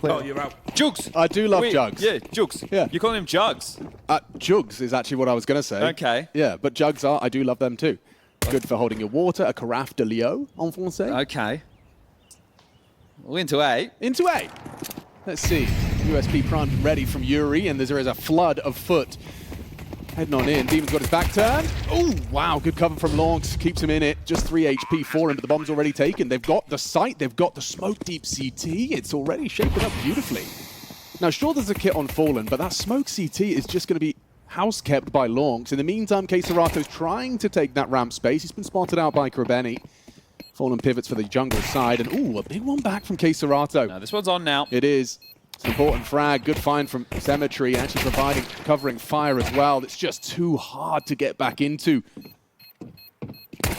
Oh, you're out. Jugs. I do love Wait, Jugs. Yeah, Jugs. Yeah. You're calling him Jugs. Jugs is actually what I was going to say. Okay. Yeah, but Jugs I do love them too. Good for holding your water. A carafe de Leo, en français. Okay. Well, into A. Into A. Let's see. USP front ready from Yuri, and there is a flood of FUT. Heading on in. Demon's got his back turned. Oh, wow. Good cover from Longs. Keeps him in it. Just 3 HP for him, but the bomb's already taken. They've got the site. They've got the smoke deep CT. It's already shaping up beautifully. Now, sure, there's a kit on Fallen, but that smoke CT is just going to be house kept by Longs. In the meantime, Keserato's trying to take that ramp space. He's been spotted out by Krabeni. Fallen pivots for the jungle side, and ooh, a big one back from Keserato. No, this one's on now. It is. It's an important frag. Good find from Cemetery, actually covering fire as well. It's just too hard to get back into.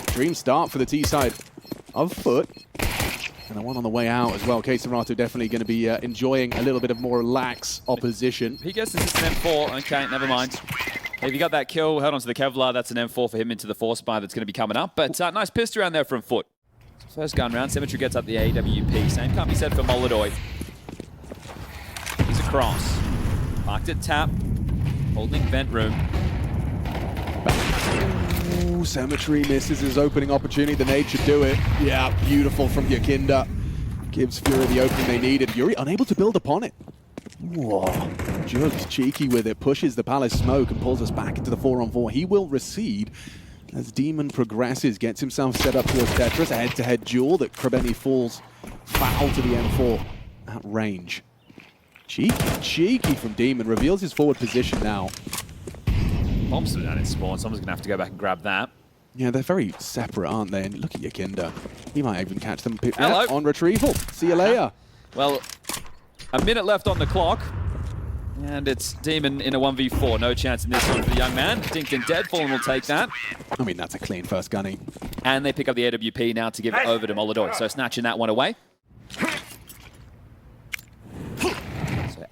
Dream start for the T side of FUT. And the one on the way out as well. Keserato definitely going to be enjoying a little bit of more lax opposition. He gets this an M4. Okay, never mind. If you got that kill, held onto the Kevlar, that's an M4 for him into the force buy that's going to be coming up. But nice pistol around there from FUT. First gun round, Cemetery gets up the AWP. Same can't be said for MongolZ. He's across. Parked at tap. Holding vent room. Ooh, Cemetery misses his opening opportunity. The nade should do it. Yeah, beautiful from Yakinda. Gives Furia the opening they needed. Yuri unable to build upon it. Whoa. Jugs cheeky with it. Pushes the Palace smoke and pulls us back into the 4-on-4. He will recede as Demon progresses. Gets himself set up towards Tetris. A head-to-head duel that Krabeni falls foul to the M4 at range. Cheeky from Demon. Reveals his forward position now. Bombs down in spawn. Someone's going to have to go back and grab that. Yeah, they're very separate, aren't they? And look at Yakinda. He might even catch them Hello. on retrieval. See you later. Well, a minute left on the clock. And it's Demon in a 1v4. No chance in this one for the young man. Dinked and dead. Fallen will take that. I mean, that's a clean first gunny. And they pick up the AWP now to give it over to MongolZ. So snatching that one away. So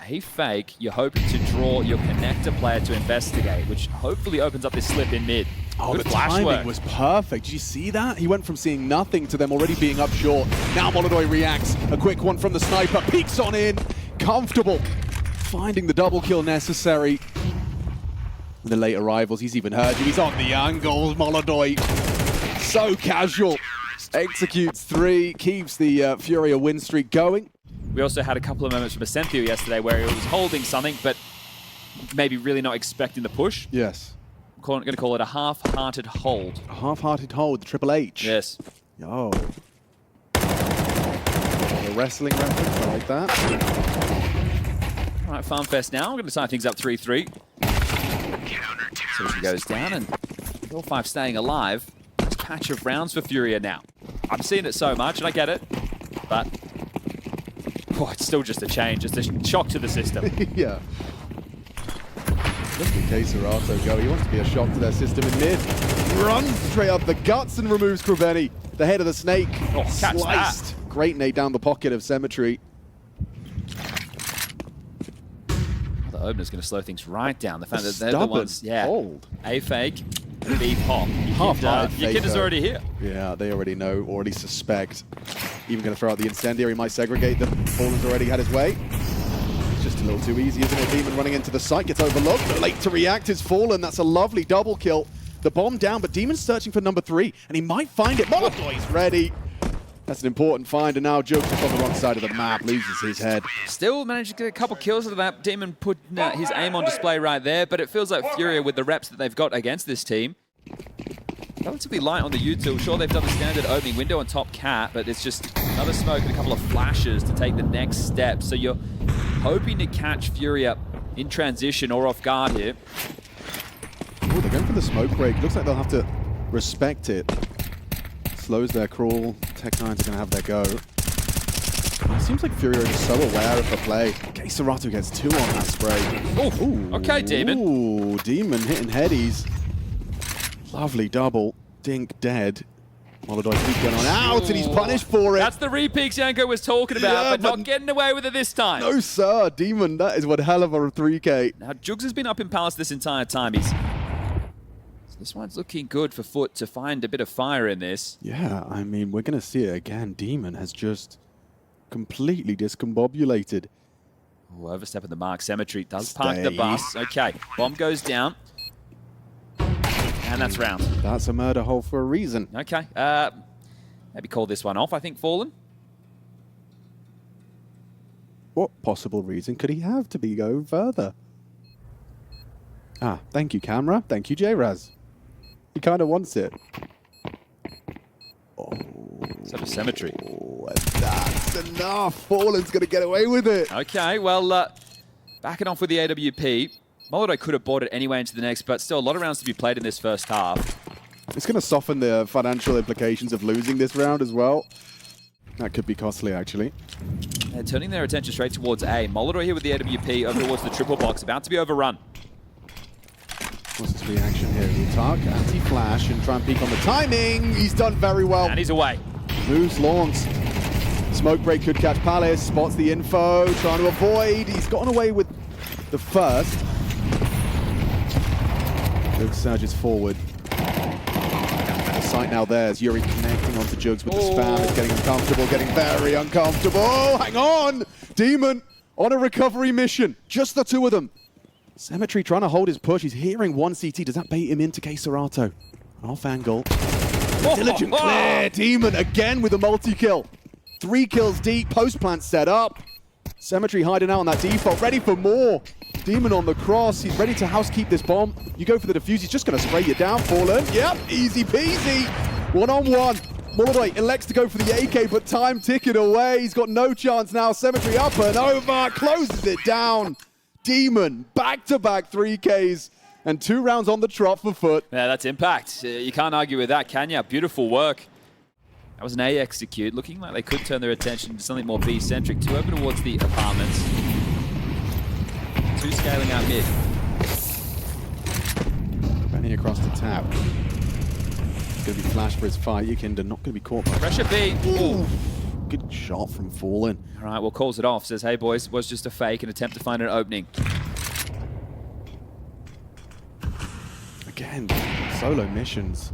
a fake, you're hoping to draw your connector player to investigate, which hopefully opens up this slip in mid. Oh, Good the flash timing work. was perfect. Did you see that? He went from seeing nothing to them already being up short. Now MongolZ reacts. A quick one from the sniper. Peeks on in. Comfortable. Finding the double kill necessary. The late arrivals, he's even heard you. He's on the angle. MongolZ. So casual. Executes 3. Keeps the Furia win streak going. We also had a couple of moments from Ascenthio yesterday where he was holding something, but maybe really not expecting the push. Yes. I'm going to call it a half-hearted hold. A half-hearted hold, the Triple H. Yes. Yo. The wrestling reference, I like that. All right, FarmFest now. We're going to tie things up 3-3. So she goes down, and all 5 staying alive. Nice patch of rounds for Furia now. I'm seeing it so much, and I get it, but it's still just a change. It's a shock to the system. Yeah. Look at Keserato go. He wants to be a shock to their system in mid. Runs straight up the guts and removes Krabeni. The head of the snake. Oh, catch sliced. that. Great nade down the pocket of Cemetery. The opener's going to slow things right down. The fact that they're Stubborn the ones, hold. A fake, B pop. Half-hearted Your kid is faker. already here. Yeah, they already know, already suspect. Even going to throw out the incendiary, might segregate them. Fallen's already had his way. It's just a little too easy, isn't it? Demon running into the site, gets overlooked. But late to react is Fallen. That's a lovely double kill. The bomb down, but Demon's searching for number 3, and he might find it. MongolZ ready. That's an important find, and now Jugs is on the wrong side of the map, loses his head. Still managed to get a couple kills out of that. Demon put his aim on display right there, but it feels like Furia, with the reps that they've got against this team, relatively light on the util. Sure, they've done the standard opening window on top cat, but it's just another smoke and a couple of flashes to take the next step. So you're hoping to catch Furia in transition or off guard here. Oh, they're going for the smoke break. Looks like they'll have to respect it. Slows their crawl. Tech9's are going to have their go. It seems like Furia is so aware of the play. Keserato gets 2 on that spray. Ooh, okay, Demon. Ooh, Demon hitting headies. Lovely double. Dink dead. MongolZ keeps going on out, and he's punished for it. That's the repeaks Yanko was talking about, Yeah, but but not getting away with it this time. No, sir. Demon, that is one hell of a 3K. Now, Jugs has been up in Palace this entire time. This one's looking good for FUT to find a bit of fire in this. Yeah, I mean, we're going to see it again. Demon has just completely discombobulated. Ooh, overstepping the mark. Cemetery does park the bus. Okay, bomb goes down. And that's round. That's a murder hole for a reason. Okay, maybe call this one off, I think, Fallen. What possible reason could he have to be going further? Ah, thank you, camera. Thank you, J-Raz. He kind of wants it. Oh. So does Cemetery. Oh, that's enough. Fallen's going to get away with it. Okay, well, backing off with the AWP. MongolZ could have bought it anyway into the next, but still a lot of rounds to be played in this first half. It's going to soften the financial implications of losing this round as well. That could be costly, actually. They're turning their attention straight towards A. MongolZ here with the AWP over towards the triple box, about to be overrun. What's his reaction here? He'll talk, anti-flash, and try and peek on the timing. He's done very well. And he's away. Moves Lawns. Smoke break could catch Palace, spots the info, trying to avoid. He's gotten away with the first. Luke surges forward. The sight now there as Yuri connecting onto Jugs with the spam. It's getting uncomfortable, getting very uncomfortable. Hang on! Demon on a recovery mission. Just the two of them. Cemetery trying to hold his push. He's hearing one CT. Does that bait him into K-Serato? Off angle. Diligent clear. Demon again with a multi-kill. 3 kills deep. Post-plant set up. Cemetery hiding out on that default. Ready for more. Demon on the cross. He's ready to housekeep this bomb. You go for the defuse. He's just going to spray you down, Fallen. Yep, easy peasy. 1-on-1. MongolZ elects to go for the AK, but time ticking away. He's got no chance now. Cemetery up and over. Closes it down. Demon, back-to-back 3Ks and 2 rounds on the trot for FUT. Yeah, that's impact. You can't argue with that, can you? Beautiful work. That was an A execute. Looking like they could turn their attention to something more B-centric. 2 over towards the apartments. 2 scaling out mid. Benny across the tap. It's going to be flash for his fire. Yikinda not going to be caught by Pressure B. Ooh. Good shot from Fallen. All right, well, calls it off. Says, hey, boys, was just a fake, an attempt to find an opening. Again, solo missions.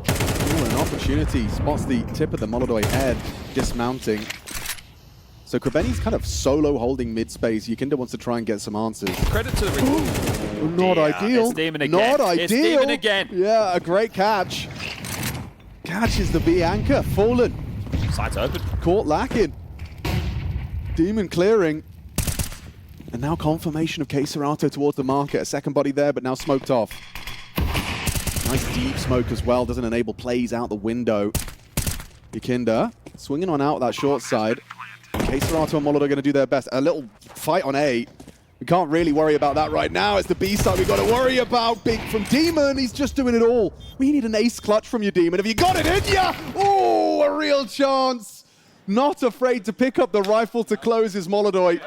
Ooh, an opportunity. Spots the tip of the MongolZ head, dismounting. So Krebeni's kind of solo holding mid-space. Yikinda wants to try and get some answers. Credit to the... Not ideal. It's Demon again. Not ideal. It's Demon again. Yeah, a great catch. Catches the B anchor. Fallen. Sights open. Caught lacking. Demon clearing. And now confirmation of K-Serato towards the market. A second body there, but now smoked off. Nice deep smoke as well. Doesn't enable plays out the window. Yikinda swinging on out that short side. K-Serato and MongolZ are going to do their best. A little fight on A. We can't really worry about that right now. It's the B side we've got to worry about. Big from Demon. He's just doing it all. We need an ace clutch from you, Demon. Have you got it in ya? Oh, a real chance. Not afraid to pick up the rifle to close his MongolZ.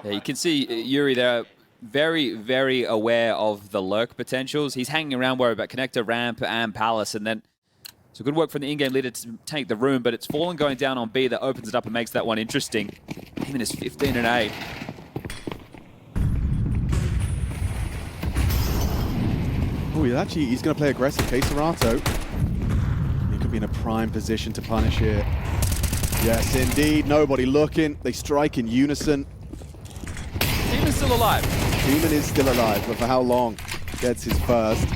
Yeah, you can see Yuri there, very, very aware of the lurk potentials. He's hanging around worried about connector, ramp, and palace, and then so good work from the in-game leader to take the room, but it's Fallen going down on B that opens it up and makes that one interesting. Demon is 15 and 8. Oh, he's going to play aggressive. K-Serato. He could be in a prime position to punish here. Yes, indeed. Nobody looking. They strike in unison. Demon's still alive. Demon is still alive, but for how long? Gets his first.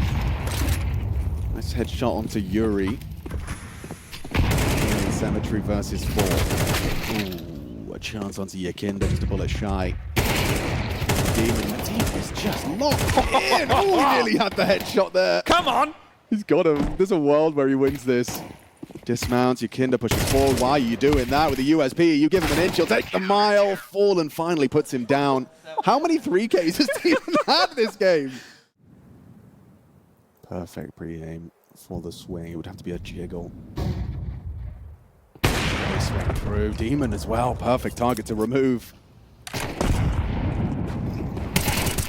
Nice headshot onto Yuri. Cemetery versus 4. Ooh, a chance onto Yikinda, just a bullet shy. Demon is just locked in. Oh, he nearly had the headshot there. Come on! He's got him. There's a world where he wins this. Dismounts, Yikinda pushes forward. Why are you doing that with the USP? You give him an inch, he'll take the mile. Fallen finally puts him down. How many 3Ks has Demon had this game? Perfect pre-aim for the swing. It would have to be a jiggle. Swing through. Demon as well. Perfect target to remove.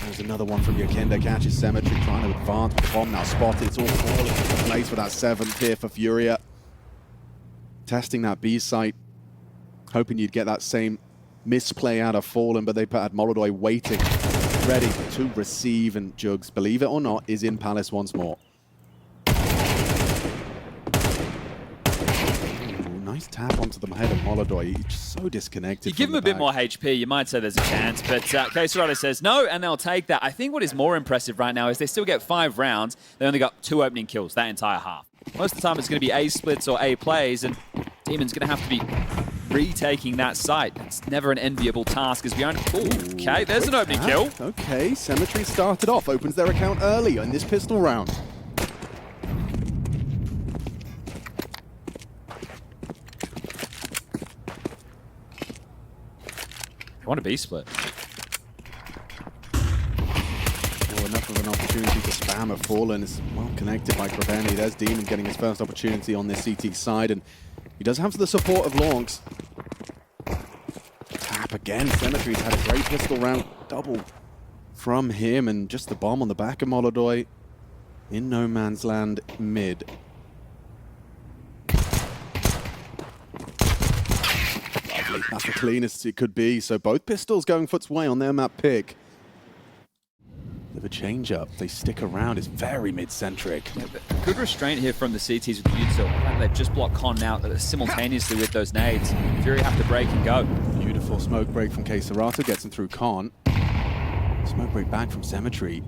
There's another one from Yikinda. Catches Cemetery, trying to advance. Bomb now spotted. It's all falling into place for that 7th here for Furia. Testing that B site. Hoping you'd get that same misplay out of Fallen, but they had MongolZ waiting, ready to receive, and Jugs, believe it or not, is in Palace once more. Ooh, Nice tap onto the head of MongolZ. He's just so disconnected. You give him a bit more HP, you might say there's a chance, but Quesarado says no, and they'll take that. I think what is more impressive right now is they still get 5 rounds. They only got 2 opening kills that entire half. Most of the time it's going to be A splits or A plays, and Demon's going to have to be retaking that site. It's never an enviable task as behind. Ooh, okay, there's an opening kill. Okay, Symmetry started off, opens their account early in this pistol round. They want a B split. Enough of an opportunity to spam a Fallen. Is well connected by Krabeni. There's Demon getting his first opportunity on this CT side, and he does have the support of Longs. Tap again. Symmetry's had a great pistol round. Double from him, and just the bomb on the back of MongolZ in no man's land mid. Lovely. That's the cleanest it could be. So both pistols going FUT's way on their map pick. Of a change-up. They stick around. It's very mid-centric. Yeah, good restraint here from the CTs with Util. They've just blocked Con out simultaneously with those nades. Fury have to break and go. Beautiful smoke break from Quesarado. Gets him through Con. Smoke break back from Symmetry.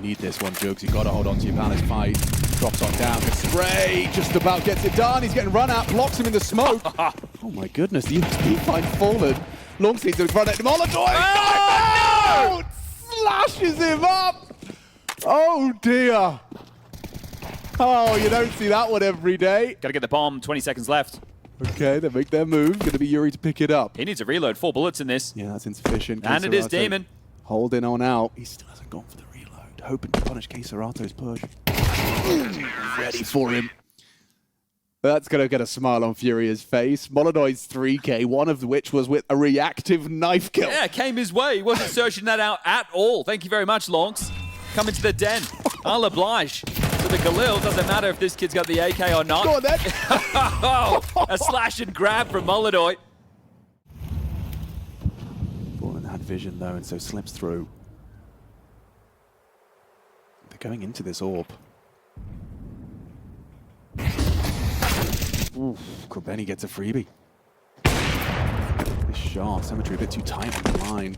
Need this one, Jugs. You've got to hold on to your Palace fight. Drops on down. Good spray. Just about gets it done. He's getting run out. Blocks him in the smoke. Oh my goodness. The USP fight Fallen. Long speed to run at MongolZ. Oh, no! Slashes him up! Oh dear! Oh, you don't see that one every day. Gotta get the bomb, 20 seconds left. Okay, they make their move. Gonna be Yuri to pick it up. He needs a reload, 4 bullets in this. Yeah, that's insufficient. And it is Demon. Holding on out. He still hasn't gone for the reload. Hoping to punish Quesarado's push. Ready for him. That's going to get a smile on Furia's face. MongolZ's 3K, one of which was with a reactive knife kill. Yeah, came his way. He wasn't searching that out at all. Thank you very much, Longs. Come into the den. I'll oblige. To the Galil, doesn't matter if this kid's got the AK or not. Go on then. Oh, a slash and grab from MongolZ. Fallen had vision though, and so slips through. They're going into this orb. Ooh, Krabeni gets a freebie. This shot, Symmetry a bit too tight on the line.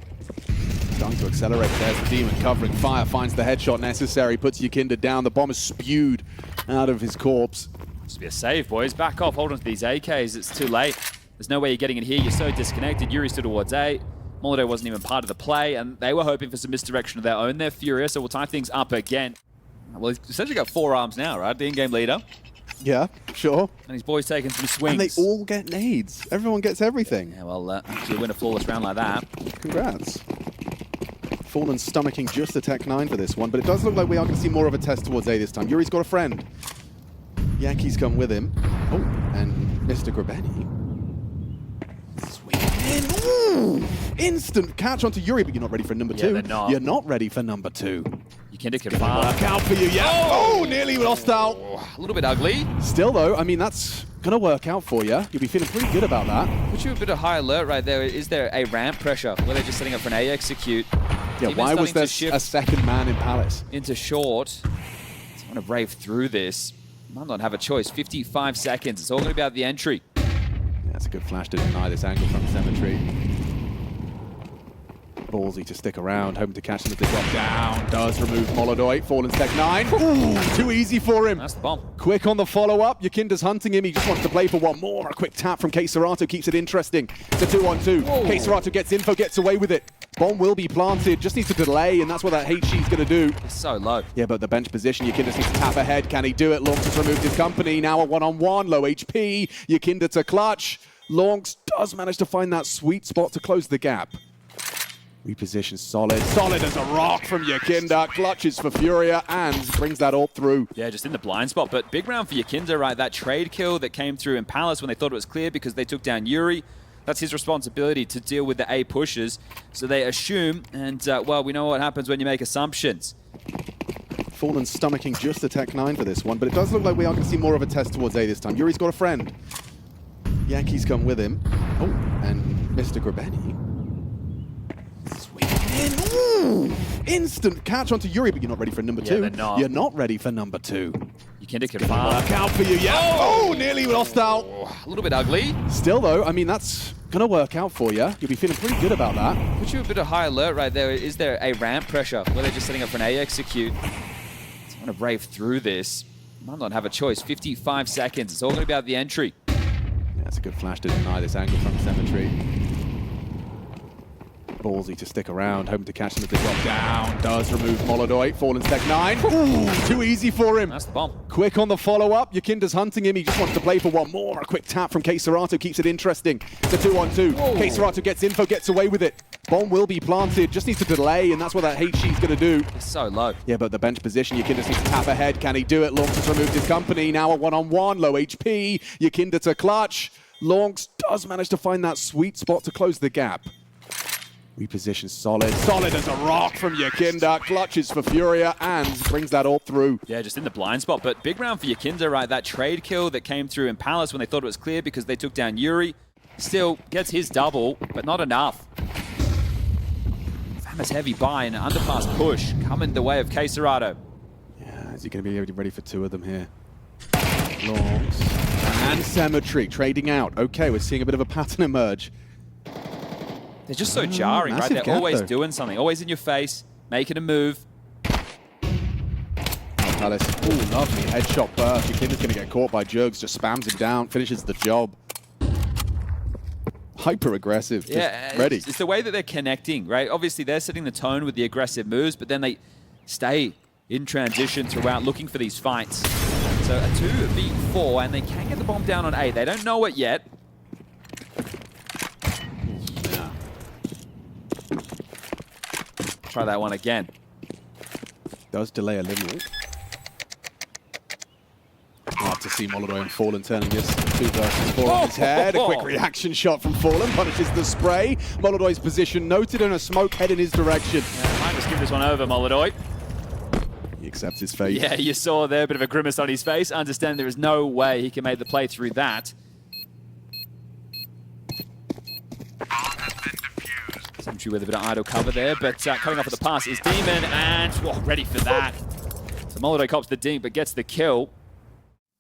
Starting to accelerate. There's the Demon covering fire, finds the headshot necessary, puts Yakinda down. The bomb is spewed out of his corpse. Must be a save, boys. Back off, hold on to these AKs. It's too late. There's no way you're getting in here. You're so disconnected. Yuri stood towards A. MongolZ wasn't even part of the play, and they were hoping for some misdirection of their own. They're furious, so we'll tie things up again. Well, he's essentially got 4 arms now, right? The in-game leader. Yeah, sure. And his boys taking some swings. And they all get nades. Everyone gets everything. Yeah, well, actually win a flawless round like that. Congrats. Fallen stomaching just the Tech 9 for this one, but it does look like we are going to see more of a test towards A this time. Yuri's got a friend. Yankees come with him. Oh, and Mr. Krabeni. Swing in. Ooh! Instant catch onto Yuri, but you're not ready for number 2. They're not. You're not ready for number 2. Yakinda can fire. Work out for you, yeah. Oh, nearly lost out. A little bit ugly. Still, though, I mean, that's going to work out for you. You'll be feeling pretty good about that. Put you a bit of high alert right there. Is there a ramp pressure where they're just setting up for an A execute? Yeah, Demon's why was starting there to shift a second man in Palace? into short. I want to brave through this. Might not have a choice. 55 seconds. It's all going to be about the entry. Yeah, that's a good flash to deny this angle from Symmetry. Ballsy to stick around, hoping to catch him at the drop down. Does remove MongolZ. Fallen's Tech 9. Ooh, too easy for him. That's the bomb. Quick on the follow-up. Yakinda's hunting him. He just wants to play for one more. A quick tap from Quesarado keeps it interesting. It's a 2-on-2. Quesarado gets info, gets away with it. Bomb will be planted. Just needs to delay, and that's what that HG's going to do. It's so low. Yeah, but the bench position, Yakinda needs to tap ahead. Can he do it? Longs has removed his company. Now a 1-on-1. Low HP. Yakinda to clutch. Longs does manage to find that sweet spot to close the gap. Reposition solid. Solid as a rock from Yakinda. Clutches for Furia and brings that all through. Yeah, just in the blind spot. But big round for Yakinda, right? That trade kill that came through in Palace when they thought it was clear because they took down Yuri. That's his responsibility to deal with the A pushes. So they assume, and well, we know what happens when you make assumptions. Fallen stomaching just the Tech 9 for this one, but it does look like we are going to see more of a test towards A this time. Yuri's got a friend. Yankees come with him. Oh, and Mr. Krabeni. Ooh, instant catch onto Yuri, but you're not ready for number 2. They're not. You're not ready for number 2. Yakinda Yakinda can farm. Work out for you, yeah. Oh, nearly lost out. A little bit ugly. Still, though, I mean, that's going to work out for you. You'll be feeling pretty good about that. Put you a bit of high alert right there. Is there a ramp pressure where they're just setting up for an A execute? It's going to brave through this. Might not have a choice. 55 seconds. It's all going to be out of the entry. Yeah, it's a good flash to deny this angle from Cemetery. Ballsy to stick around, hoping to catch him as they drop down. Does remove MongolZ. Fallen's tech 9. Ooh, too easy for him. That's the bomb. Quick on the follow-up. Yakinda's hunting him. He just wants to play for one more. A quick tap from K-Serato keeps it interesting. It's a 2-on-2. K-Serato gets info, gets away with it. Bomb will be planted. Just needs to delay, and that's what that HG's going to do. It's so low. Yeah, but the bench position, Yakinda needs to tap ahead. Can he do it? Lonks has removed his company. Now a one-on-one. Low HP. Yakinda to clutch. Lonks does manage to find that sweet spot to close the gap. Reposition solid. Solid as a rock from Yakinda. Clutches for Furia and brings that all through. Yeah, just in the blind spot. But big round for Yakinda, right? That trade kill that came through in Palace when they thought it was clear because they took down Yuri. Still gets his double, but not enough. Famous heavy buy and an underpass push coming the way of K-Serato. Yeah, is he going to be ready for two of them here? Longs and Cemetery trading out. Okay, we're seeing a bit of a pattern emerge. They're just so jarring, right? They're gap, always though. doing something, always in your face, making a move. Palace. Ooh, lovely headshot burst. Yakinda's going to get caught by Jugs, just spams him down, finishes the job. Hyper aggressive, Yeah, ready. It's the way that they're connecting, right? Obviously, they're setting the tone with the aggressive moves, but then they stay in transition throughout, looking for these fights. So a 2v4, and they can get the bomb down on A. They don't know it yet. Yeah. Try that one again. Does delay a little. Hard to see MongolZ and Fallen turning this 2 versus 4 on his head. A quick reaction shot from Fallen punishes the spray. MongolZ's position noted and a smoke head in his direction. Yeah, might just give this one over, MongolZ. He accepts his fate. Yeah, you saw there a bit of a grimace on his face. Understand there is no way he can make the play through that. Sentry with a bit of idle cover there, but coming off at the pass is Demon, and ready for that. So MongolZ cops the dink, but gets the kill.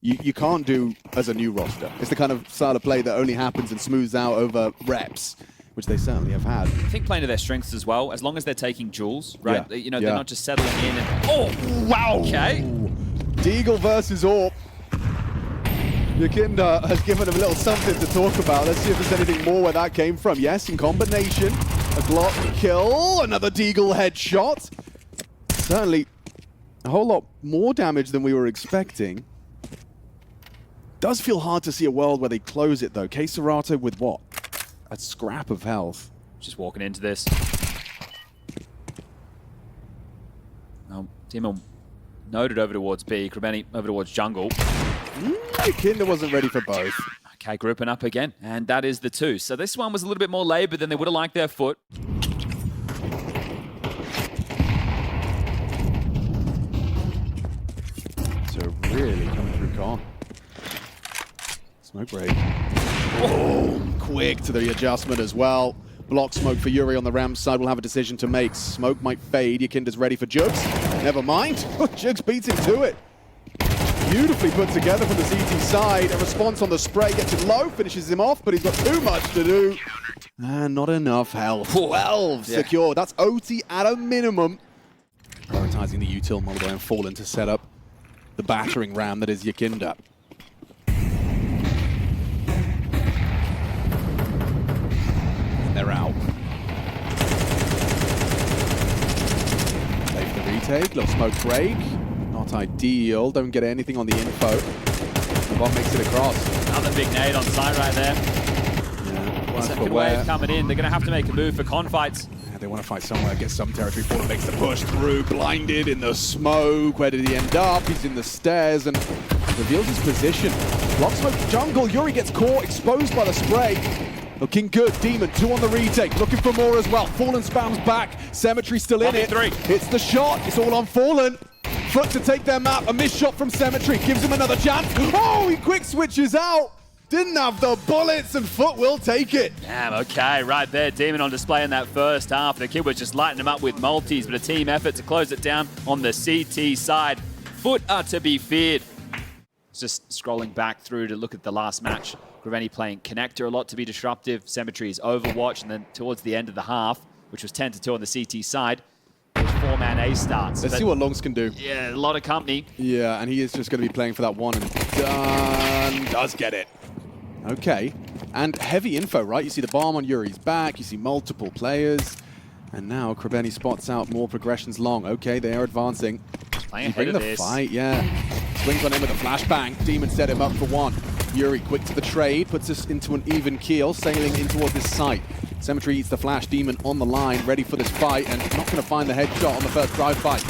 You can't do as a new roster. It's the kind of style of play that only happens and smooths out over reps, which they certainly have had. I think playing to their strengths as well, as long as they're taking duels, right? Yeah. You know, they're not just settling in and... Oh, wow! Okay. Deagle versus Orp. Yakinda has given him a little something to talk about. Let's see if there's anything more where that came from. Yes, in combination. A Glock kill, another Deagle headshot. Certainly a whole lot more damage than we were expecting. Does feel hard to see a world where they close it though. K-Serato with what? A scrap of health. Just walking into this. Demon noted over towards B, Krabeni over towards jungle. Yakinda wasn't ready for both. Okay, grouping up again, and that is the 2. So this one was a little bit more labored than they would have liked their foot. So really coming through Con. Smoke break. Oh, quick to the adjustment as well. Block smoke for Yuri on the ramp side. Will have a decision to make. Smoke might fade. Yakinda's ready for Jugs. Never mind. Jugs beats him to it. Beautifully put together from the CT side. A response on the spray gets it low, finishes him off, but he's got too much to do. And not enough health. 12 secure. That's OT at a minimum. Prioritizing the util MongolZ and Fallen to set up the battering ram that is Yakinda. They're out. Play for the retake. Little smoke break. Not ideal. Don't get anything on the info. The bomb makes it across. Another big nade on site right there. Yeah. Second wave coming in. They're going to have to make a move for con fights. Yeah, they want to fight somewhere, get some territory. Fallen makes the push through. Blinded in the smoke. Where did he end up? He's in the stairs and reveals his position. Block smoke jungle. Yuri gets caught, exposed by the spray. Looking good. Demon, 2 on the retake. Looking for more as well. Fallen spams back. Cemetery still in it. 3. Hits the shot. It's all on Fallen. FUT to take their map. A missed shot from Cemetery. Gives him another chance. Oh, he quick switches out. Didn't have the bullets, and FUT will take it. Damn, okay, right there. Demon on display in that first half. The kid was just lighting him up with multis, but a team effort to close it down on the CT side. FUT are to be feared. Just scrolling back through to look at the last match. Graveni playing Connector a lot to be disruptive. Symmetry's Overwatch, and then towards the end of the half, which was 10-2 on the CT side, there's 4-man A starts. Let's see what Longs can do. Yeah, a lot of company. Yeah, and he is just going to be playing for that one and done. Does get it. Okay. And heavy info, right? You see the bomb on Yuri's back. You see multiple players. And now Graveni spots out more progressions long. Okay, they are advancing. Playing ahead of this. Fight, yeah. Swings on him with a flashbang. Demon set him up for one. Yuri quick to the trade, puts us into an even keel, sailing in towards this site. Cemetery eats the flash. Demon on the line, ready for this fight, and not going to find the headshot on the first drive fight.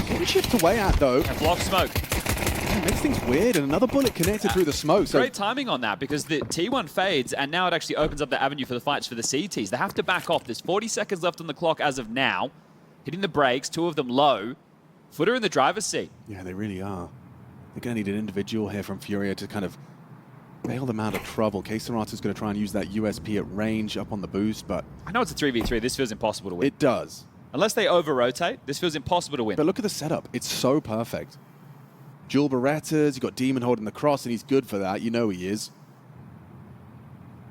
What he chipped away at, though. And block smoke. Yeah, makes things weird, and another bullet connected through the smoke. So great timing on that, because the T1 fades, and now it actually opens up the avenue for the fights for the CTs. They have to back off. There's 40 seconds left on the clock as of now. Hitting the brakes, 2 of them low. Footer in the driver's seat. Yeah, they really are. They're going to need an individual here from Furia to kind of bail them out of trouble. K-Sarato's going to try and use that USP at range up on the boost, but... I know it's a 3v3. This feels impossible to win. It does. Unless they over-rotate, this feels impossible to win. But look at the setup. It's so perfect. Dual Berettas, you've got Demon holding the cross, and he's good for that. You know he is.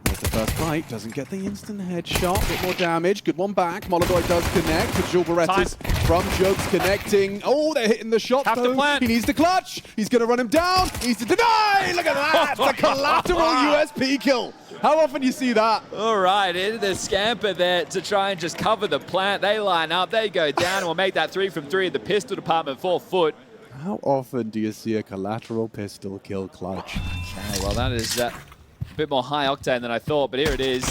There's the first fight. Doesn't get the instant headshot. Bit more damage. Good one back. MongolZ does connect. The Dual Berettas from Jokes connecting. Oh, they're hitting the shot. Have to plant. He needs to clutch. He's going to run him down. He's to deny. Look at that. The collateral USP kill. How often do you see that? All right, into the scamper there to try and just cover the plant. They line up. They go down, and we'll make that 3 from 3 in the pistol department for FUT. How often do you see a collateral pistol kill clutch? Okay, well, that is a bit more high octane than I thought, but here it is.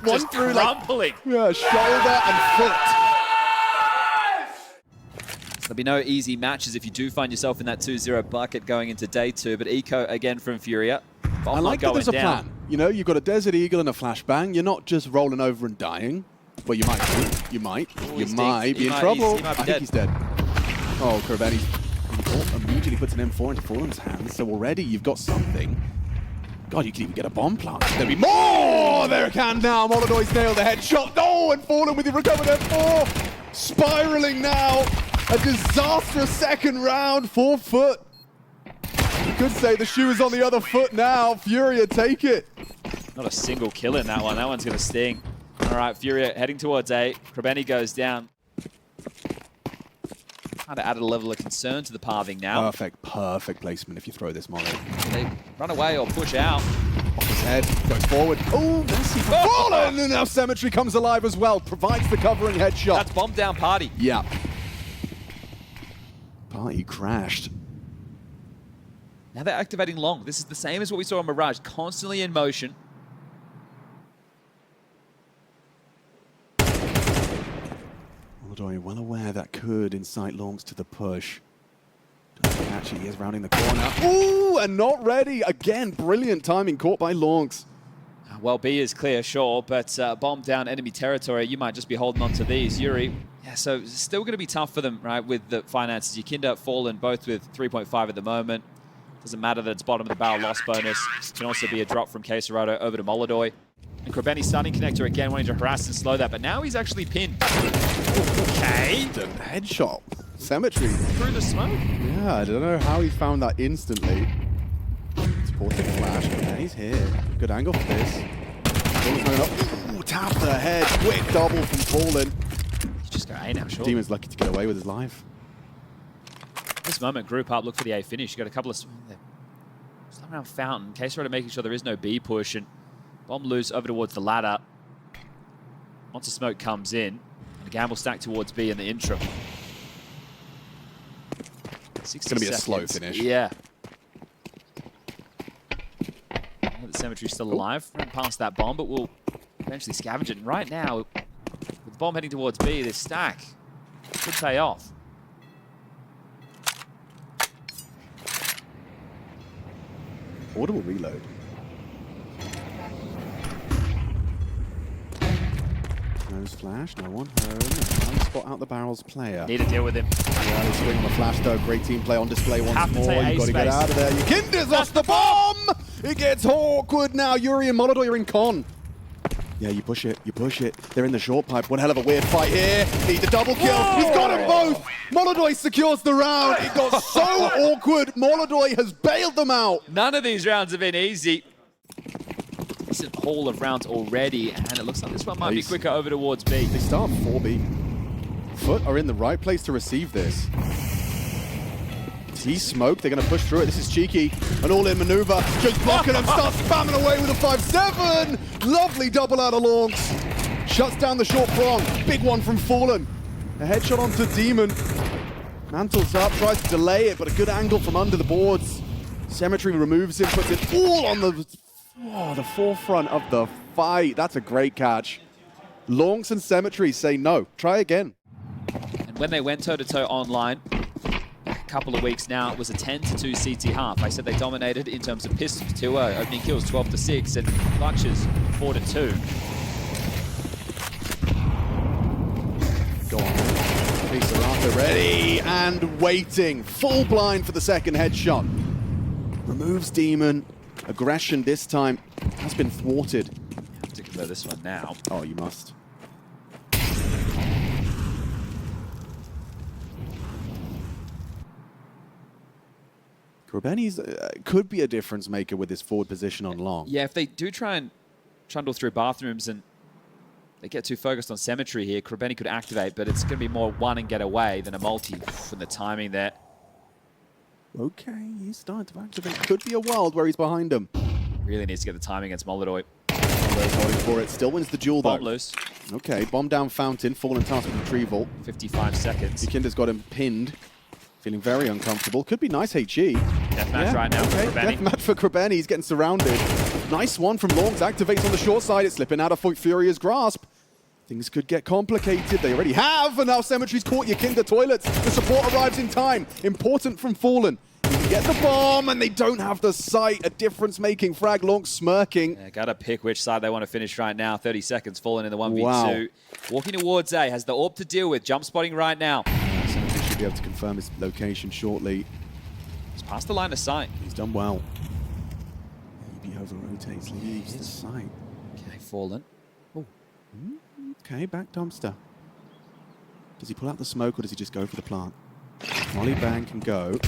Just through crumpling. Yeah, shoulder and foot. So there'll be no easy matches if you do find yourself in that 2-0 bucket going into day 2, but Eco again from Furia. I like that there's a plan. You know, you've got a Desert Eagle and a flashbang. You're not just rolling over and dying. Well, you might be. You might. You might be in trouble. I think he's dead. Oh, Graveni immediately puts an M4 into Fallen's hands, so already you've got something. God, you can even get a bomb plant. There'll be more! There it can now. MongolZ's nailed the headshot. Oh, and Fallen with the recovered M4. Spiraling now. A disastrous second round for FUT. You could say the shoe is on the other foot now. Furia, take it. Not a single kill in that one. That one's going to sting. All right, Furia heading towards A. Graveni goes down. Kind of added a level of concern to the pathing now. Perfect placement if you throw this molly. They run away or push out. Off his head, goes forward. Oh, messy for Fallen! And now Cemetery comes alive as well. Provides the covering headshot. That's bomb down Party. Yeah. Party crashed. Now they're activating long. This is the same as what we saw on Mirage. Constantly in motion. MongolZ well aware that could incite Longs to the push. Doesn't catch it. He is rounding the corner. Ooh, and not ready. Again, brilliant timing caught by Longs. Well, B is clear, sure, but bomb down enemy territory. You might just be holding on to these. Yuri, yeah, so still going to be tough for them, right, with the finances. Yakinda, Fallen, both with 3.5 at the moment. Doesn't matter that it's bottom of the barrel loss bonus. Can also be a drop from K-Sarado over to MongolZ. And Graveni starting connector again, wanting to harass and slow that, but now he's actually pinned. Okay. The headshot. Cemetery. Through the smoke. Yeah, I don't know how he found that instantly. Supporting flash. Yeah, he's here. Good angle for this. Ooh, tap the head. Quick double from Fallen. He's just go A now, sure. Demon's lucky to get away with his life. This moment, group up, look for the A finish. You got a couple of slow around Fountain. K-Sarado making sure there is no B push, and bomb loose over towards the ladder. Once the smoke comes in, and a gamble stack towards B in the interim. It's going to be a slow finish. Yeah. The Cemetery's still alive. Run past that bomb, but we'll eventually scavenge it. And right now, with the bomb heading towards B, this stack could pay off. Audible reload. Nose flash, no one home. Trying to spot out the barrels player. Need to deal with him. Yeah, they swing on the flash though. Great team play on display once more. You've got to get out of there. Yakinda's off the bomb! It gets awkward now. Yuri and MongolZ are in con. Yeah, you push it, you push it. They're in the short pipe. One hell of a weird fight here. Need the double kill. Whoa! He's got them both. MongolZ secures the round. It got so awkward. MongolZ has bailed them out. None of these rounds have been easy. It's a haul of rounds already, and it looks like this one might be quicker over towards B. They start 4B. FUT are in the right place to receive this. He's smoked, they're going to push through it. This is cheeky. An all-in maneuver. Just blocking him, starts spamming away with a 5-7. Lovely double out of Lonks. Shuts down the short prong. Big one from Fallen. A headshot onto Demon. Mantles up, tries to delay it, but a good angle from under the boards. Cemetery removes him, puts it all on the forefront of the fight. That's a great catch. Lonks and Cemetery say no. Try again. And when they went toe-to-toe online, couple of weeks now, it was a 10-2 CT half. I said they dominated in terms of pistols, 2-0, opening kills 12-6, and clutches 4-2. Go on. FaZe ready and waiting. Full blind for the second headshot. Removes Demon. Aggression this time has been thwarted. Have to convert this one now. Oh, you must. Krabeni's could be a difference maker with his forward position on long. Yeah, if they do try and trundle through bathrooms and they get too focused on Cemetery here, Krabeni could activate, but it's going to be more one and get away than a multi from the timing there. Okay, he's starting to activate. Could be a world where he's behind him. Really needs to get the timing against MongolZ. Going for it. Still wins the duel, though. Bomb loose. Okay, bomb down Fountain. Fallen task with retrieval. 55 seconds. Kinder's got him pinned. Feeling very uncomfortable. Could be nice HE. Deathmatch right now for Krabeni. Deathmatch for Krabeni. He's getting surrounded. Nice one from Lonks. Activates on the short side. It's slipping out of Furia's grasp. Things could get complicated. They already have. And now Cemetery's caught Yakinda toilets. The support arrives in time. Important from Fallen. He can get the bomb, and they don't have the sight. A difference-making frag. Lonks smirking. Yeah, gotta pick which side they want to finish right now. 30 seconds. Fallen in the 1v2. Wow. Walking towards A. Has the AWP to deal with. Jump spotting right now. Cemetery should be able to confirm his location shortly. He's past the line of sight. He's done well. Maybe over-rotates, leaves the sight. Okay, Fallen. Oh. Okay, back dumpster. Does he pull out the smoke or does he just go for the plant? Molly bang can go.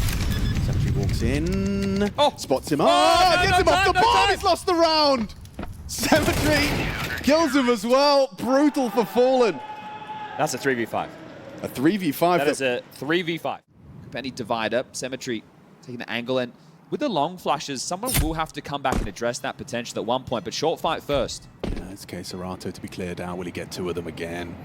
Cemetery walks in. Oh! Spots him. Gets him off the bomb! He's lost the round! Cemetery kills him as well. Brutal for Fallen. That's a 3v5. A 3v5. That is a 3v5. Krabeni divide up. Cemetery taking the angle, and with the long flashes, someone will have to come back and address that potential at one point, but short fight first. Yeah, it's Serato to be cleared out. Will he get two of them again?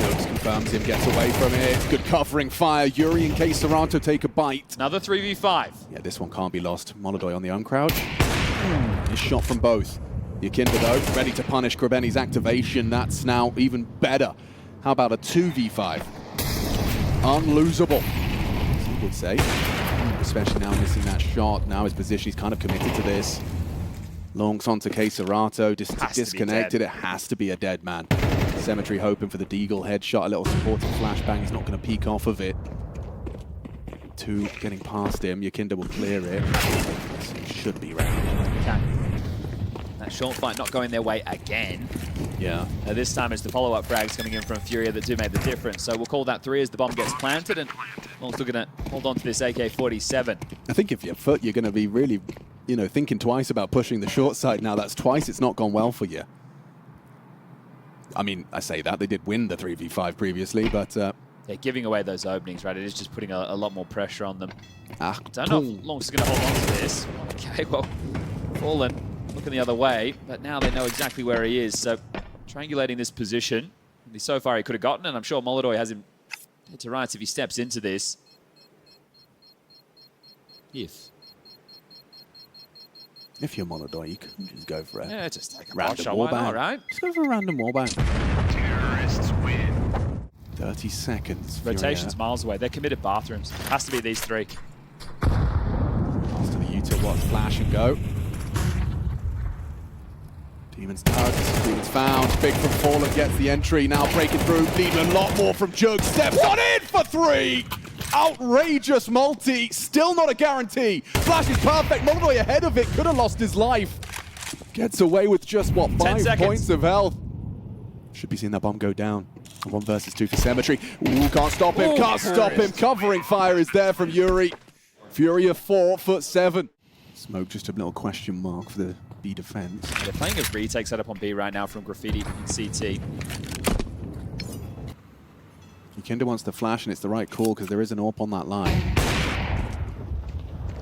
Notes confirms him, gets away from it. Good covering fire. Yuri and Serato take a bite. Another 3v5. Yeah, this one can't be lost. MongolZ on the uncrouch. His shot from both. Yakinda, though, ready to punish Krabeni's activation. That's now even better. How about a 2v5? Unlosable, some would say. Especially now missing that shot. Now his position, he's kind of committed to this. Lonks onto Serato, disconnected. It has to be a dead man. Cemetery hoping for the Deagle headshot, a little supporting flashbang. He's not going to peek off of it. Two getting past him. Yakinda will clear it. Should be round. Okay. That short fight not going their way again. Yeah. This time it's the follow-up frags coming in from Furia that do make the difference. So we'll call that 3 as the bomb gets planted, and we're still going to hold on to this AK-47. I think if you're FUT, you're going to be really, thinking twice about pushing the short side now. That's twice it's not gone well for you. I mean, I say that. They did win the 3v5 previously, but... yeah, giving away those openings, right? It is just putting a lot more pressure on them. I don't know if Lonks is going to hold on to this. Okay, well, Fallen looking the other way, but now they know exactly where he is. So triangulating this position, so far he could have gotten, and I'm sure MongolZ has him to rights if he steps into this. If you're MongolZ, you can just go for it. Yeah, just take a random shot, wallbang. why not, right? Just go for a random wallbang. Terrorists win. 30 seconds. Rotation's miles away. They're committed bathrooms. Has to be these 3. Pass to the U-turn, watch, flash and go. Demon's tugged, Demon's found. Big from Fallen gets the entry. Now breaking through. Needing a lot more from Jug. Steps on in for 3. Outrageous multi. Still not a guarantee. Flash is perfect. MongolZ ahead of it. Could have lost his life. Gets away with just, what, 5 seconds. points of health. Should be seeing that bomb go down. 1 versus 2 for Symmetry. Ooh, can't stop him, can't stop him. Covering fire is there from Yuri. Furia 4, FUT 7. Smoke, just a little question mark for the B defense. They're playing a retake setup on B right now from Graffiti and CT. Yukinda wants to flash, and it's the right call because there is an AWP on that line.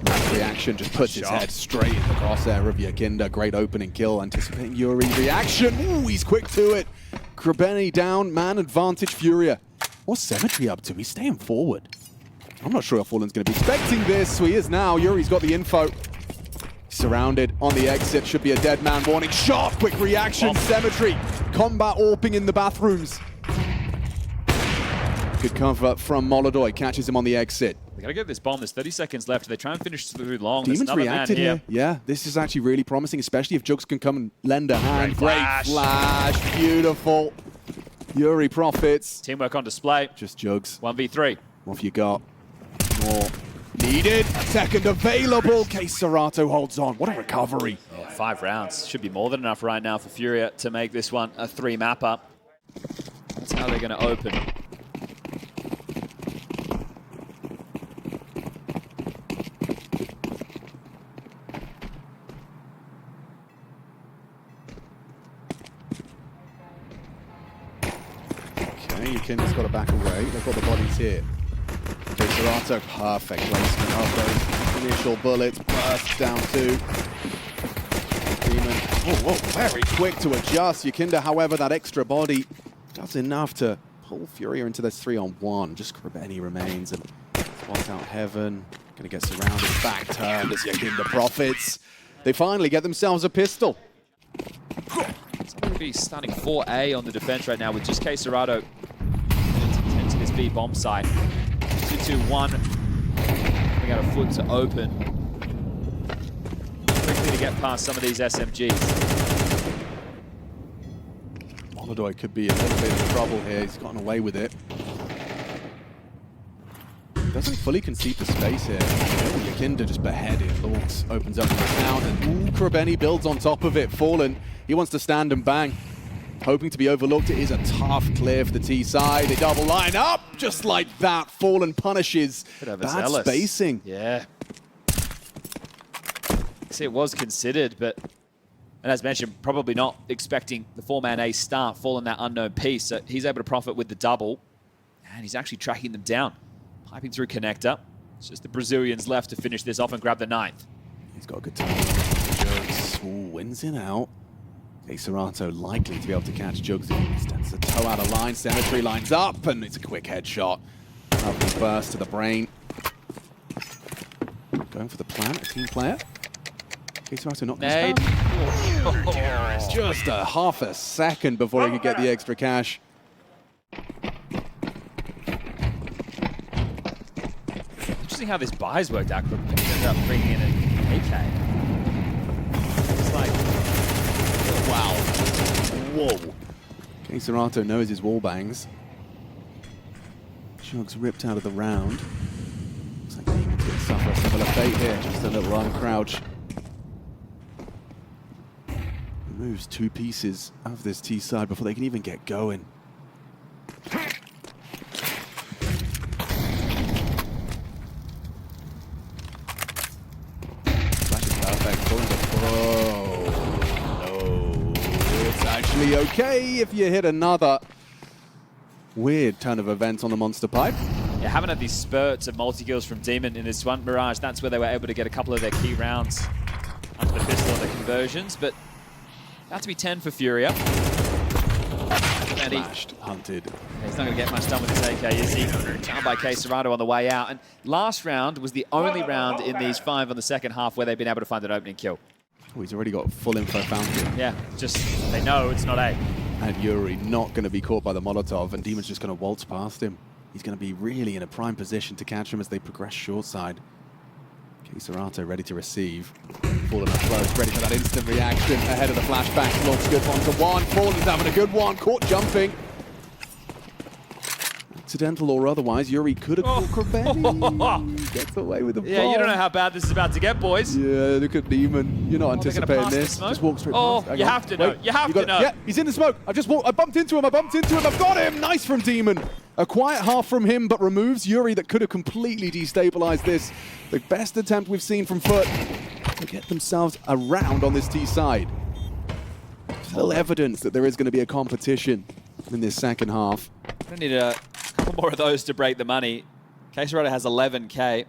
That reaction just puts his head straight in the crosshair of Yukinda. Great opening kill, anticipating Yuri's reaction. Ooh, he's quick to it. Krabeni down, man advantage, Furia. What's Symmetry up to? He's staying forward. I'm not sure if Fallen's going to be expecting this. So he is now. Yuri's got the info. Surrounded on the exit. Should be a dead man warning shot. Quick reaction. Symmetry. Combat AWPing in the bathrooms. Good cover from Molodoy. Catches him on the exit. They gotta get this bomb. There's 30 seconds left. They try and finish through long. Demons reacted here. Yeah, this is actually really promising, especially if Jugs can come and lend a hand. Great flash. Beautiful. Yuri profits. Teamwork on display. Just Jugs. 1v3. What have you got? More needed. Second available. Case Serato holds on. What a recovery. Yeah, 5 rounds. Should be more than enough right now for Furia to make this one a 3-mapper. That's how they're going to open. Okay, Yukinda's got to back away. They've got the bodies here. Okay, Serato, perfect placement of those initial bullets. Burst down 2. Demon, whoa, very quick to adjust. Yukinda, however, that extra body does enough to pull Furia into this 3-on-1. Just Krabeni remains and spots out Heaven. Gonna get surrounded, back turned as Yukinda profits. They finally get themselves a pistol. It's going to be starting 4A on the defense right now with just Case Serato to this B bomb site. 2-2-1. We got a FUT to open. Quickly to get past some of these SMGs. Molodoy could be a little bit in trouble here. He's gotten away with it. Doesn't fully concede the space here. Yukinda just beheaded. Lords opens up the count, and Krabeni builds on top of it. Fallen, he wants to stand and bang. Hoping to be overlooked. It is a tough clear for the T side. They double line up, just like that. Fallen punishes bad spacing. Yeah. See, it was considered, but and as mentioned, probably not expecting the 4-man ace start. Fallen that unknown piece, so he's able to profit with the double, and he's actually tracking them down. Piping through connector. It's just the Brazilians left to finish this off and grab the 9th. He's got a good time. Jugs wins it out. Serato likely to be able to catch Jugs. He stands the toe out of line. Symmetry lines up, and it's a quick headshot. Lovely burst to the brain. Going for the plant, a team player. Serato not going to just a half a second before he could get the extra cash. Interesting how this buys worked out. He ended up bringing in an AK. It's like, wow. Whoa. Serato knows his wall bangs. Jugs ripped out of the round. Looks like Demon's going to suffer a similar fate here. Just a little uncrouch. Removes 2 pieces of this T side before they can even get going. Okay, if you hit another weird turn of events on the Monster Pipe. Yeah, haven't had these spurts of multi-kills from Demon in this one. Mirage, that's where they were able to get a couple of their key rounds under the pistol and the conversions, but about to be 10 for Furia. Flashed, hunted. He's not going to get much done with his AK, is he? Down by Case Serato on the way out. And last round was the only round in these 5 on the second half where they've been able to find an opening kill. Oh, he's already got full info fountain. Yeah, just they know it's not A. And Yuri not going to be caught by the Molotov, and Demon's just going to waltz past him. He's going to be really in a prime position to catch him as they progress short side. Serato ready to receive. Fallen up close, ready for that instant reaction. Ahead of the flashback, looks good 1-to-1. Fallen's having a good one, caught jumping. Accidental or otherwise, Yuri could have caught Krabeni. gets away with the bomb. Yeah, you don't know how bad this is about to get, boys. Yeah, look at Demon. You're not anticipating this. Just walk straight past. You have to know. Wait, you have to know. Yeah, he's in the smoke. I bumped into him. I've got him. Nice from Demon. A quiet half from him, but removes Yuri that could have completely destabilized this. The best attempt we've seen from FUT to get themselves around on this T side. Still evidence that there is going to be a competition in this second half. I need a couple more of those to break the money. Quesarado has 11K,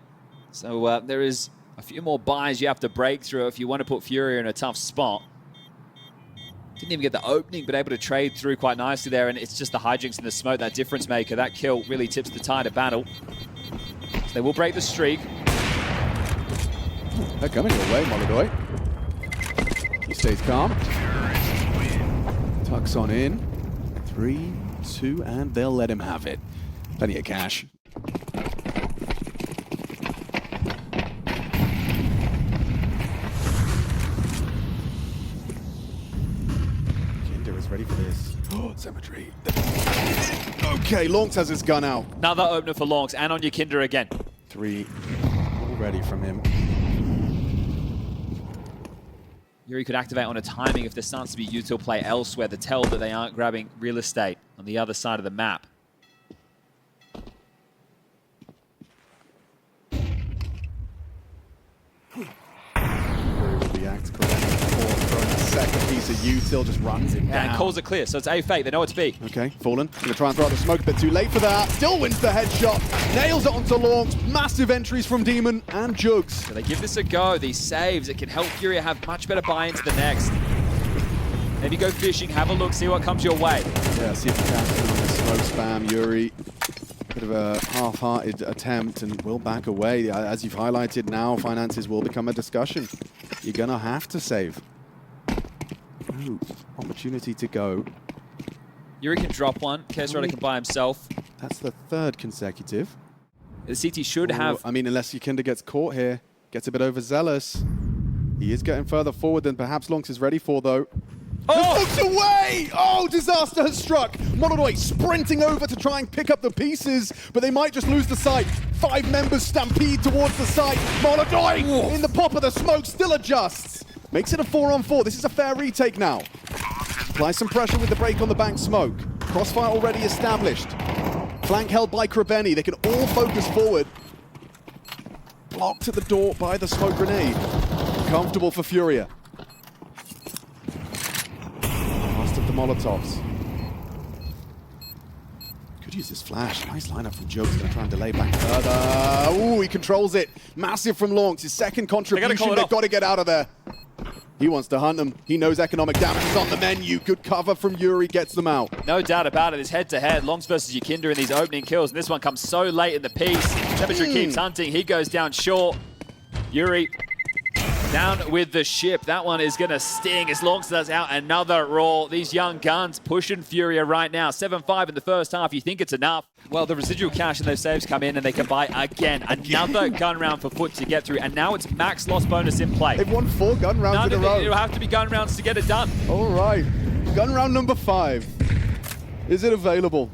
so there is a few more buys you have to break through if you want to put Furia in a tough spot. Didn't even get the opening, but able to trade through quite nicely there, and it's just the hijinks and the smoke, that difference maker. That kill really tips the tide of battle. So they will break the streak. They're coming your way, MongolZ. He stays calm. Tucks on in. 3, 2, and they'll let him have it. Plenty of cash. Ready for this. Oh, Cemetery. Okay, Lonks has his gun out. Another opener for Lonks, and on your Kinder again. 3 already from him. Yuri could activate on a timing if there starts to be util play elsewhere to tell that they aren't grabbing real estate on the other side of the map. Yuri will react correctly. Second piece of util just runs him down. And calls it clear, so it's A fake. They know it's B. Okay, Fallen. Gonna try and throw out the smoke a bit too late for that. Still wins the headshot. Nails it onto Lonks. Massive entries from Demon and Jugs. So they give this a go. These saves, it can help Furia have much better buy-ins the next. Maybe go fishing, have a look, see what comes your way. Yeah, see if you can on the smoke spam. Yuri, bit of a half-hearted attempt and will back away. As you've highlighted now, finances will become a discussion. You're gonna have to save. Ooh, opportunity to go. Yuri can drop one. Quesarado can buy himself. That's the 3rd consecutive. The CT should have... I mean, unless Yukinda gets caught here, gets a bit overzealous. He is getting further forward than perhaps Lonks is ready for, though. Oh! Looks away! Oh, disaster has struck. MongolZ sprinting over to try and pick up the pieces, but they might just lose the sight. 5 members stampede towards the site. MongolZ in the pop of the smoke still adjusts. Makes it a 4-on-4. This is a fair retake now. Apply some pressure with the break on the bank smoke. Crossfire already established. Flank held by Krabeni. They can all focus forward. Blocked at the door by the smoke grenade. Comfortable for Furia. Last of the Molotovs. Could use his flash. Nice lineup from Joke's going to try and delay back further. Ooh, he controls it. Massive from Lonks. His second contribution. They've got to get out of there. He wants to hunt them. He knows economic damage is on the menu. Good cover from Yuri gets them out. No doubt about it. It's head-to-head. Lonks versus Yukinda in these opening kills. And this one comes so late in the piece. Cemetery keeps hunting. He goes down short. Yuri down with the ship. That one is going to sting as Lonks does out another roll. These young guns pushing Furia right now. 7-5 in the first half. You think it's enough? Well, the residual cash and those saves come in and they can buy again. Another gun round for FUT to get through. And now it's max loss bonus in play. They've won 4 gun rounds in a row. It'll have to be gun rounds to get it done. All right. Gun round number 5. Is it available?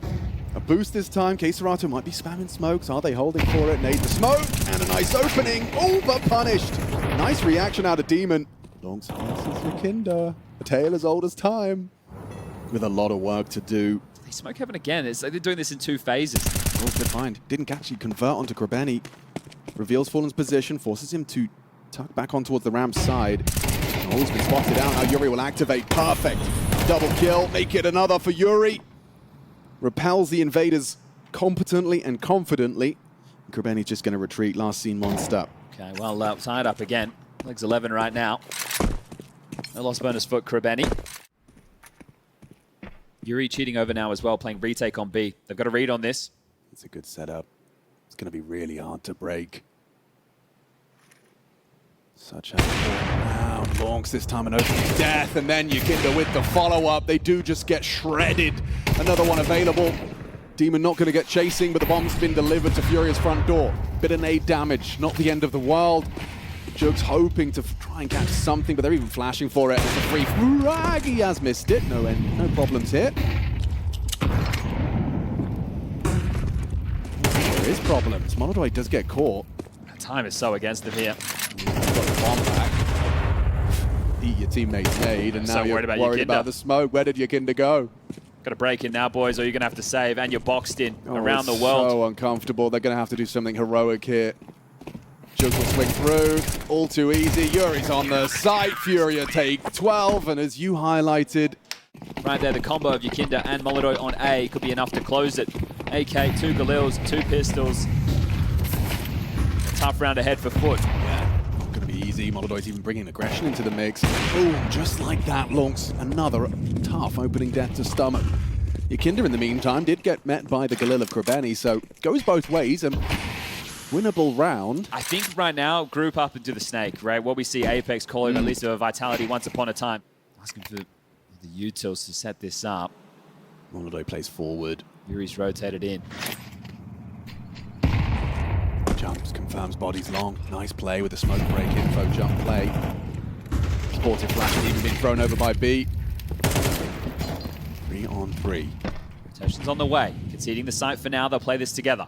A boost this time. Quesarado might be spamming smokes. Are they holding for it? Nade the smoke and a nice opening. Oh, but punished. Nice reaction out of Demon. Lonks versus Yukinda. A tale as old as time. With a lot of work to do. They smoke heaven again. It's like they're doing this in 2 phases. Oh, good find. Didn't actually convert onto Krabeni. Reveals Fallen's position. Forces him to tuck back on towards the ramp side. Oh, he's been spotted out. Now Yuri will activate. Perfect. Double kill. Make it another for Yuri. Repels the invaders competently and confidently. Krabeni's just going to retreat. Last seen monster. Okay, well, tied up again. Legs 11 right now. No loss bonus for Krabeni. Yuri cheating over now as well, playing retake on B. They've got a read on this. It's a good setup. It's going to be really hard to break. Such a round. Lonks this time an opening death, and then Yukinda with the follow-up. They do just get shredded. Another one available. Demon not going to get chasing, but the bomb's been delivered to Furia's front door. Bit of nade damage, not the end of the world. Jugs hoping to try and catch something, but they're even flashing for it. It's a free frag. He has missed it. No problems here. There is problems. MongolZ does get caught. Time is so against them here. Got the bomb back. Eat your teammate's nade, and now So you're worried about the smoke. Where did your Kinder go? Got to break in now, boys, or you're going to have to save, and you're boxed in around the It's world. so uncomfortable. They're going to have to do something heroic here. Jugs will swing through. All too easy. Yuri's on the site. Furia take 12, and as you highlighted, Right there, the combo of Yakinda and MongolZ on A could be enough to close it. AK, 2 Galils, 2 pistols. A tough round ahead for FUT. yeah, not going to be easy. MongolZ's even bringing aggression into the mix. Oh, just like that, Lunks. Another tough opening death to stomach. Yakinda, in the meantime, did get met by the Galil of Krabeni, so goes both ways. And winnable round. I think right now, group up into the snake, right? What we see Apex calling at least a Vitality once upon a time. Asking for the utils to set this up. MongolZ plays forward. Yuri's rotated in. Jumps, confirms body's long. Nice play with the smoke break info jump play. Sportive flash has even been thrown over by B. 3 on 3. Rotation's on the way. Conceding the site for now. They'll play this together.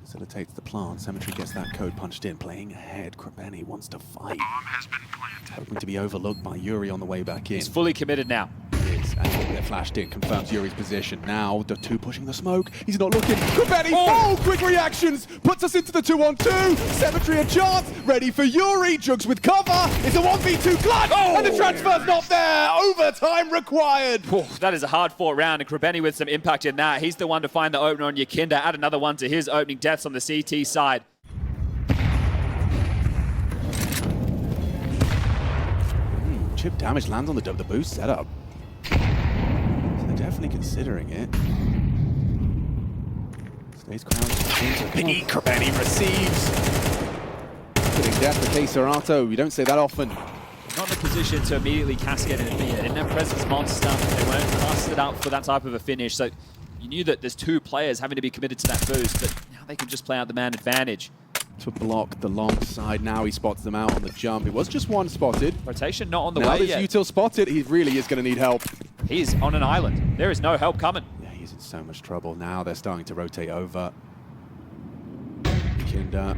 Facilitates the plant. Cemetery gets that code punched in. Playing ahead. Krabeni wants to fight. Bomb has been planted. Hoping to be overlooked by Yuri on the way back in. He's fully committed now. He is, and they're flashed in. Confirms Yuri's position. Now the 2 pushing the smoke. He's not looking. Krabeni! Oh, quick reactions! Puts us into the 2-on-2. Cemetery a chance. Ready for Yuri. Jugs with cover. It's a 1v2 clutch. And the transfer's not there. Overtime required. That is a hard-fought round, and Krabeni with some impact in that. He's the one to find the opener on Yakinda. Add another one to his opening deaths on the CT side. Chip damage lands on the boost setup. So they're definitely considering it. Stays crouched. Biggie Krabeni receives. Putting death to Keserato. You don't say that often. Not in a position to immediately cascade in. They didn't have presence monster. They weren't clustered up for that type of a finish. So you knew that there's 2 players having to be committed to that boost, but now they can just play out the man advantage. To block the long side. Now he spots them out on the jump. It was just 1 spotted. Rotation not on the Now way there's yet. util spotted. He really is going to need help. He's on an island. There is no help coming. Yeah, he's in so much trouble. Now they're starting to rotate over. Yakinda,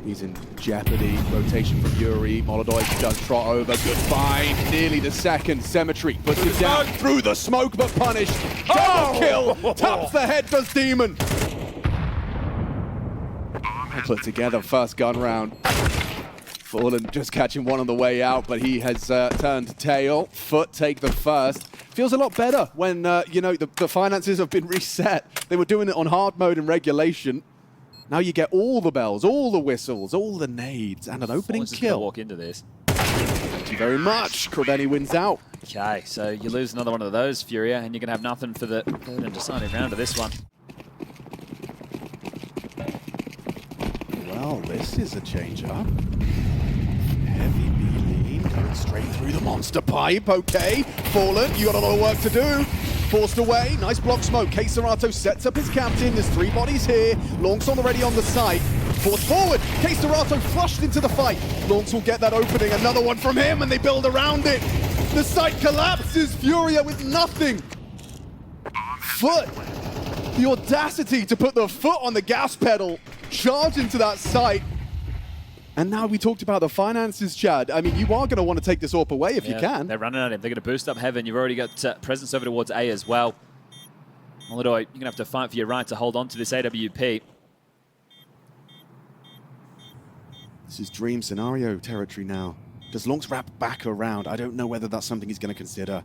he's in jeopardy. Rotation from Yuri. MongolZ does trot over. Good find. Nearly the second. Cemetery puts it down through the smoke, but punished. Double kill. Taps the head, does Demon. Put together first gun round. Fallen just catching one on the way out, but he has turned tail. FUT take the first. Feels a lot better when, you know, the finances have been reset. They were doing it on hard mode and regulation. Now you get all the bells, all the whistles, all the nades, and an opening kill. Walk into this. Thank you very much. Krabeni wins out. Okay, so you lose another one of those, Furia, and you're going to have nothing for the third and deciding round of this one. Well, this is a change-up. Heavy B-lean going straight through the monster pipe. Okay, Fallen, you got a lot of work to do. Forced away, nice block smoke. Keserato sets up his captain. There's 3 bodies here. Lonks already on the site. Forced forward. Keserato flushed into the fight. Lonks will get that opening. Another one from him, and they build around it. The site collapses. Furia with nothing. FUT. The audacity to put the foot on the gas pedal. Charge into that site. And now we talked about the finances, Chad. I mean, you are going to want to take this AWP away if you can. They're running at him. They're going to boost up Heaven. You've already got presence over towards A as well. MongolZ, you're going to have to fight for your right to hold on to this AWP. This is dream scenario territory now. Does Lonks wrap back around? I don't know whether that's something he's going to consider.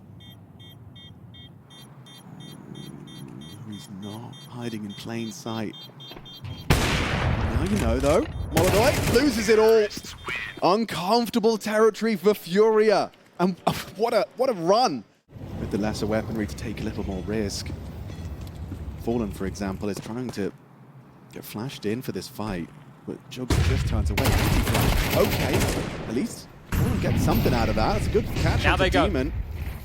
He's not hiding in plain sight. Now you know, though. MongolZ loses it all. Uncomfortable territory for Furia. And what a run. With the lesser weaponry to take a little more risk. Fallen, for example, is trying to get flashed in for this fight. But Jugs just turns away. Okay, at least Fallen gets something out of that. That's a good catch Now on they the go. Demon.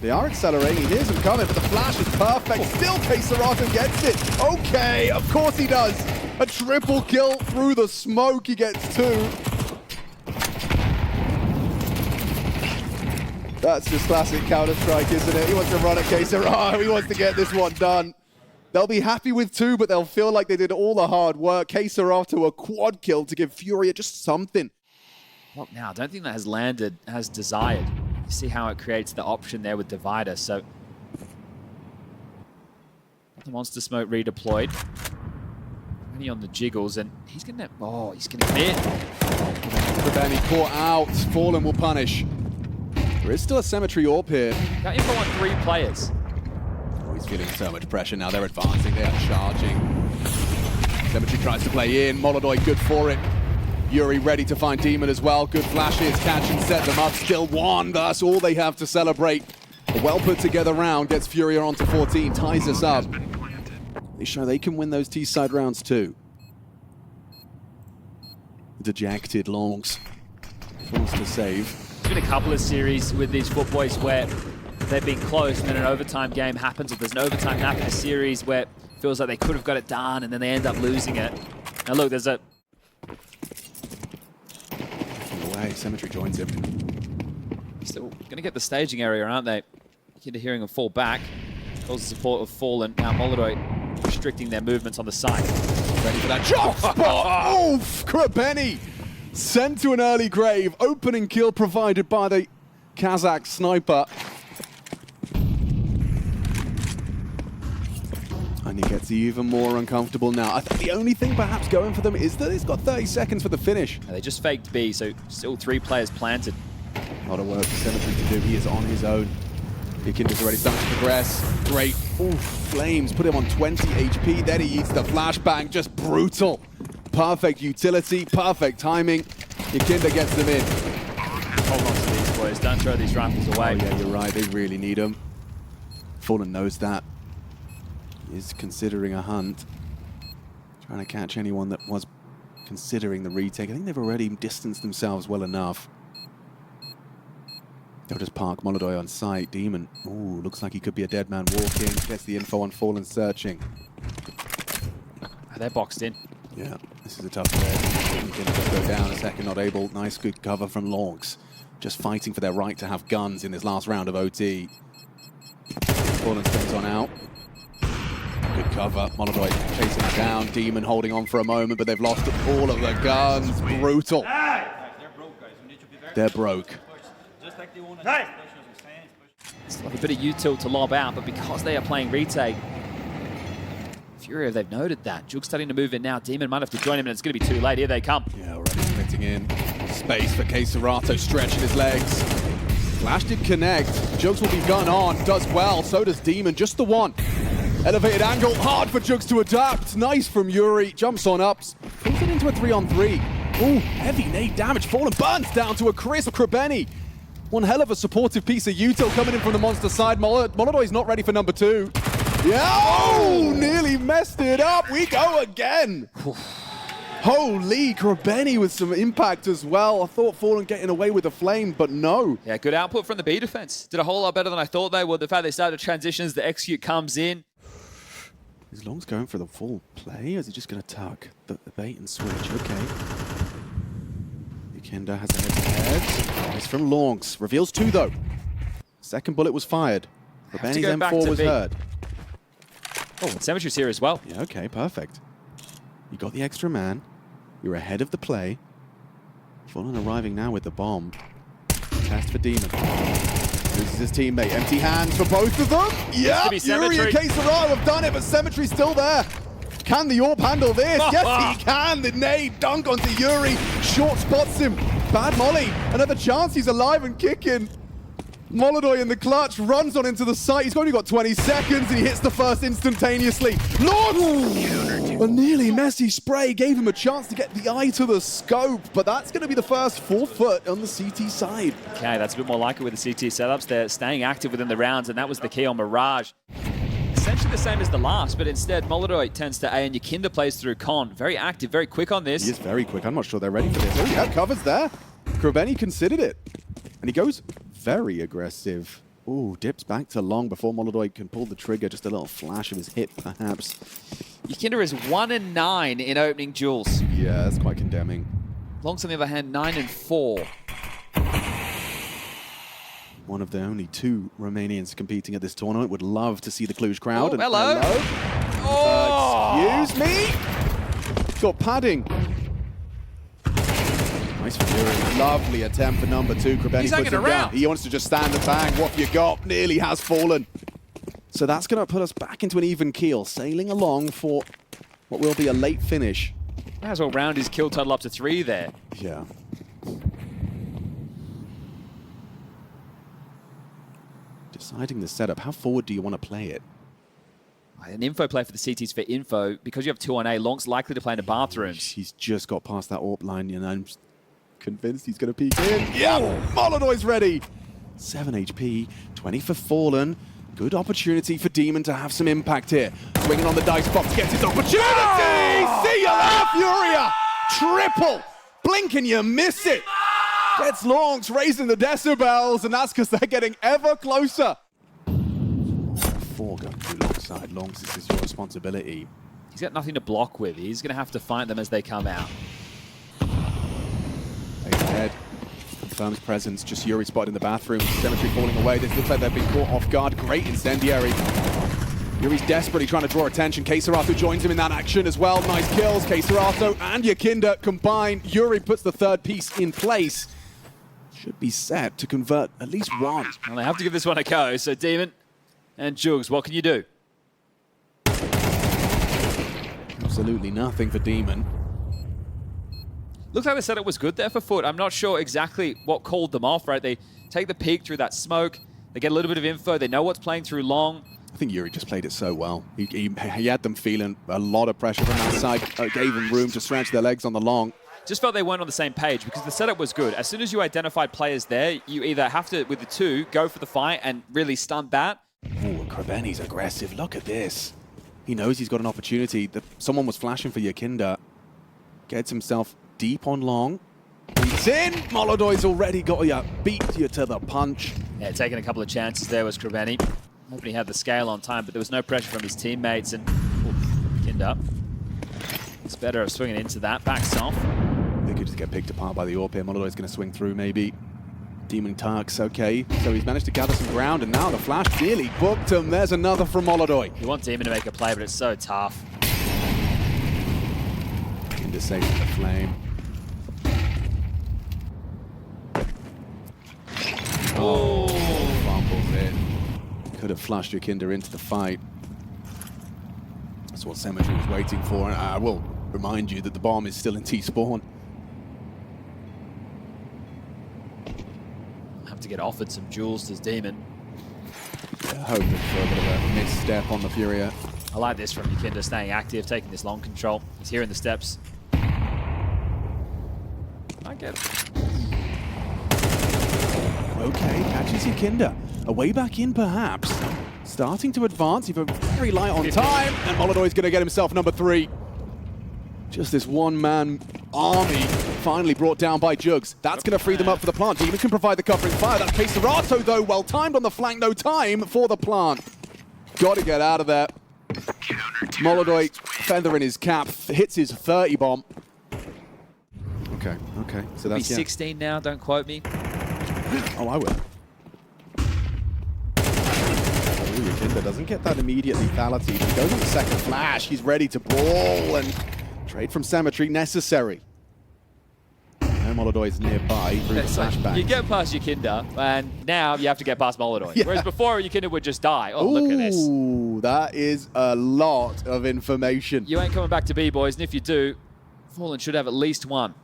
They are accelerating. Here's him coming, but the flash is perfect. Still, Keserato gets it. Okay, of course he does. A triple kill through the smoke. He gets 2. That's just classic Counter-Strike, isn't it? He wants to run at Keserato. He wants to get this one done. They'll be happy with 2, but they'll feel like they did all the hard work. Kaiser after a quad kill to give Furia just something. Well, now, I don't think that has landed as desired. You see how it creates the option there with Divider, so... The Monster Smoke redeployed. Only on the jiggles, and he's gonna... Oh, he's gonna commit. Benny caught out. Fallen will punish. There is still a Symmetry AWP here. Got info on 3 players. Oh, he's feeling so much pressure now. They're advancing, they are charging. Symmetry tries to play in. MongolZ good for it. Yuri ready to find Demon as well. Good flashes, catch and set them up. Still 1, that's all they have to celebrate. A well put together round gets Furia onto 14, ties us up. They show they can win those T-side rounds too. Dejected Longs. Forced to save. There's been a couple of series with these FUT boys where they've been close and then an overtime game happens, or there's an overtime nap in a series where it feels like they could have got it done and then they end up losing it. Now look, there's a... Away, Symmetry joins him. Still going to get the staging area, aren't they? Into hearing them fall back. Calls the support of Fallen. Now MongolZ restricting their movements on the side. Ready for that jump spot! Oof! Krabeni sent to an early grave. Opening kill provided by the Kazakh sniper. And he gets even more uncomfortable now. I think the only thing perhaps going for them is that it's got 30 seconds for the finish. They just faked B, so still 3 players planted. A lot of work for Symmetry to do. He is on his own. Kinder's already starting to progress. Great. Ooh, Flames put him on 20 HP. Then he eats the flashbang. Just brutal. Perfect utility, perfect timing. Kinder gets them in. Hold on to these boys. Don't throw these rifles away. Oh, yeah, you're right. They really need them. Fallen knows that. He is considering a hunt. Trying to catch anyone that was considering the retake. I think they've already distanced themselves well enough. They'll just park MongolZ on site. Demon, ooh, looks like he could be a dead man walking. Gets the info on Fallen searching. They're boxed in. Yeah, this is a tough play. Just go down a second, not able. Nice, good cover from Longs. Just fighting for their right to have guns in this last round of OT. Fallen stays on out. Good cover. MongolZ chasing it down. Demon holding on for a moment, but they've lost all of the guns. Brutal. They're broke, guys. You need to be very They're broke. Just like the owner. Still have a bit of util to lob out, but because they are playing retake, Furia, they've noted that. Juke's starting to move in now. Demon might have to join him, and it's going to be too late. Here they come. Yeah, already splitting in. Space for Keserato, stretching his legs. Flash did connect. Jugs will be gun on. Does well. So does Demon. Just the one. Elevated angle. Hard for Jugs to adapt. Nice from Yuri. Jumps on ups. Pulls it into a 3-on-3. Ooh, heavy nade damage. Fallen burns down to a crisp. Krabeni. One hell of a supportive piece of util coming in from the monster side. MongolZ is not ready for number 2. Yeah, oh, nearly messed it up. We go again. Holy, Krabeni with some impact as well. I thought Fallen getting away with the flame, but no. Yeah, good output from the B defense. Did a whole lot better than I thought they would. The fact they started transitions, the execute comes in. Is Longs going for the full play, or is he just going to tuck the bait and switch? Okay. Kenda has a head-to-head. It's from Longs. Reveals 2, though. Second bullet was fired. Krabeni's M4 was heard. Oh, and Symmetry's here as well. Yeah, okay, perfect. You got the extra man. You're ahead of the play. Fallen arriving now with the bomb. Test for Demon. Loses his teammate. Empty hands for both of them. Yeah, Yuri and Keserato have done it, but Symmetry's still there. Can the AWP handle this? Yes, he can. The nade dunk onto Yuri. Short spots him. Bad molly. Another chance. He's alive and kicking. MongolZ in the clutch runs on into the site. He's only got 20 seconds and he hits the first instantaneously. Lord! A nearly messy spray gave him a chance to get the eye to the scope, but that's going to be the first 4 foot on the CT side. Okay, that's a bit more like it with the CT setups. They're staying active within the rounds, and that was the key on Mirage. Essentially the same as the last, but instead MongolZ tends to A, and Yakinda plays through Con. Very active, very quick on this. He is very quick. I'm not sure they're ready for this. Oh, yeah, covers there. Krabeni considered it. And he goes very aggressive. Ooh, dips back to long before MongolZ can pull the trigger. Just a little flash of his hit, perhaps. Yakinda is 1-9 in opening duels. Yeah, that's quite condemning. Longs, on the other hand, 9-4. One of the only 2 Romanians competing at this tournament. Would love to see the Cluj crowd. Oh, hello. Excuse me? Got padding. Nice Fury. Lovely attempt for number 2. Krabeni puts him down. He wants to just stand and bang. What have you got? Nearly has fallen. So that's going to put us back into an even keel, sailing along for what will be a late finish. Might as well round his kill total up to 3 there. Yeah. Deciding the setup. How forward do you want to play it? An info play for the CTs for info. Because you have 2 on A, Long's likely to play in the bathrooms. He's just got past that AWP line, and I'm convinced he's going to peek in. Yeah, MongolZ's ready. 7 HP, 20 for Fallen. Good opportunity for Demon to have some impact here. Swinging on the dice box, gets his opportunity! See you there, Furia! Triple! Blink and you miss it! Gets Longs raising the decibels, and that's because they're getting ever closer. 4 going through Longside. Longs, this is your responsibility. He's got nothing to block with. He's going to have to fight them as they come out. Ahead. Confirms presence. Just Yuri spotted in the bathroom. Cemetery falling away. This looks like they've been caught off guard. Great incendiary. Yuri's desperately trying to draw attention. Keisarato joins him in that action as well. Nice kills. Keisarato and Yakinda combined. Yuri puts the 3rd piece in place. Should be set to convert at least 1. And they have to give this one a go. So Demon and Jugs, what can you do? Absolutely nothing for Demon. Looks like the setup was good there for FUT. I'm not sure exactly what called them off, right? They take the peek through that smoke. They get a little bit of info. They know what's playing through Long. I think Yuri just played it so well. He had them feeling a lot of pressure from that side. Gave them room to stretch their legs on the Long. Just felt they weren't on the same page because the setup was good. As soon as you identified players there, you either have to, with the 2, go for the fight and really stunt that. Oh, Krabeni's aggressive. Look at this. He knows he's got an opportunity. Someone was flashing for Yakinda. Gets himself deep on Long. He's in! MongolZ's already got you. Beat you to the punch. Yeah, taking a couple of chances there was Krabeni. Hoping he had the scale on time, but there was no pressure from his teammates. And Yakinda. It's better of swinging into that. Backs off. They could just get picked apart by the AWP here. MongolZ's going to swing through maybe. Demon Turks, okay. So he's managed to gather some ground, and now the flash nearly booked him. There's another from MongolZ. You want Demon to make a play, but it's so tough. Into safe with the flame. Oh, fumbles it. Could have flushed Yakinda into the fight. That's what Cemetery was waiting for. And I will remind you that the bomb is still in T-spawn. Have to get offered some jewels to Demon. Yeah, hoping for a bit of a misstep on the Furia. I like this from Yakinda, staying active, taking this Long control. He's hearing the steps. I get it. Okay, catches Yakinda. A way back in, perhaps. Starting to advance. He's very light on time, and MongolZ's going to get himself number 3. Just this one-man army finally brought down by Jugs. That's going to free them up for the plant. Demon can provide the covering fire. That's Keisarato, though. Well timed on the flank. No time for the plant. Got to get out of there. MongolZ, feather in his cap, hits his 30 bomb. Okay, okay. So that's 16 now, don't quote me. Oh, I will. Yakinda doesn't get that immediate lethality. He goes on the second flash. He's ready to brawl, and trade from Cemetery necessary. MongolZ is nearby through the flashback. You get past Yakinda, and now you have to get past MongolZ. Yeah. Whereas before, Yakinda would just die. Oh, look at this. Ooh, that is a lot of information. You ain't coming back to B, boys, and if you do, Fallen should have at least 1.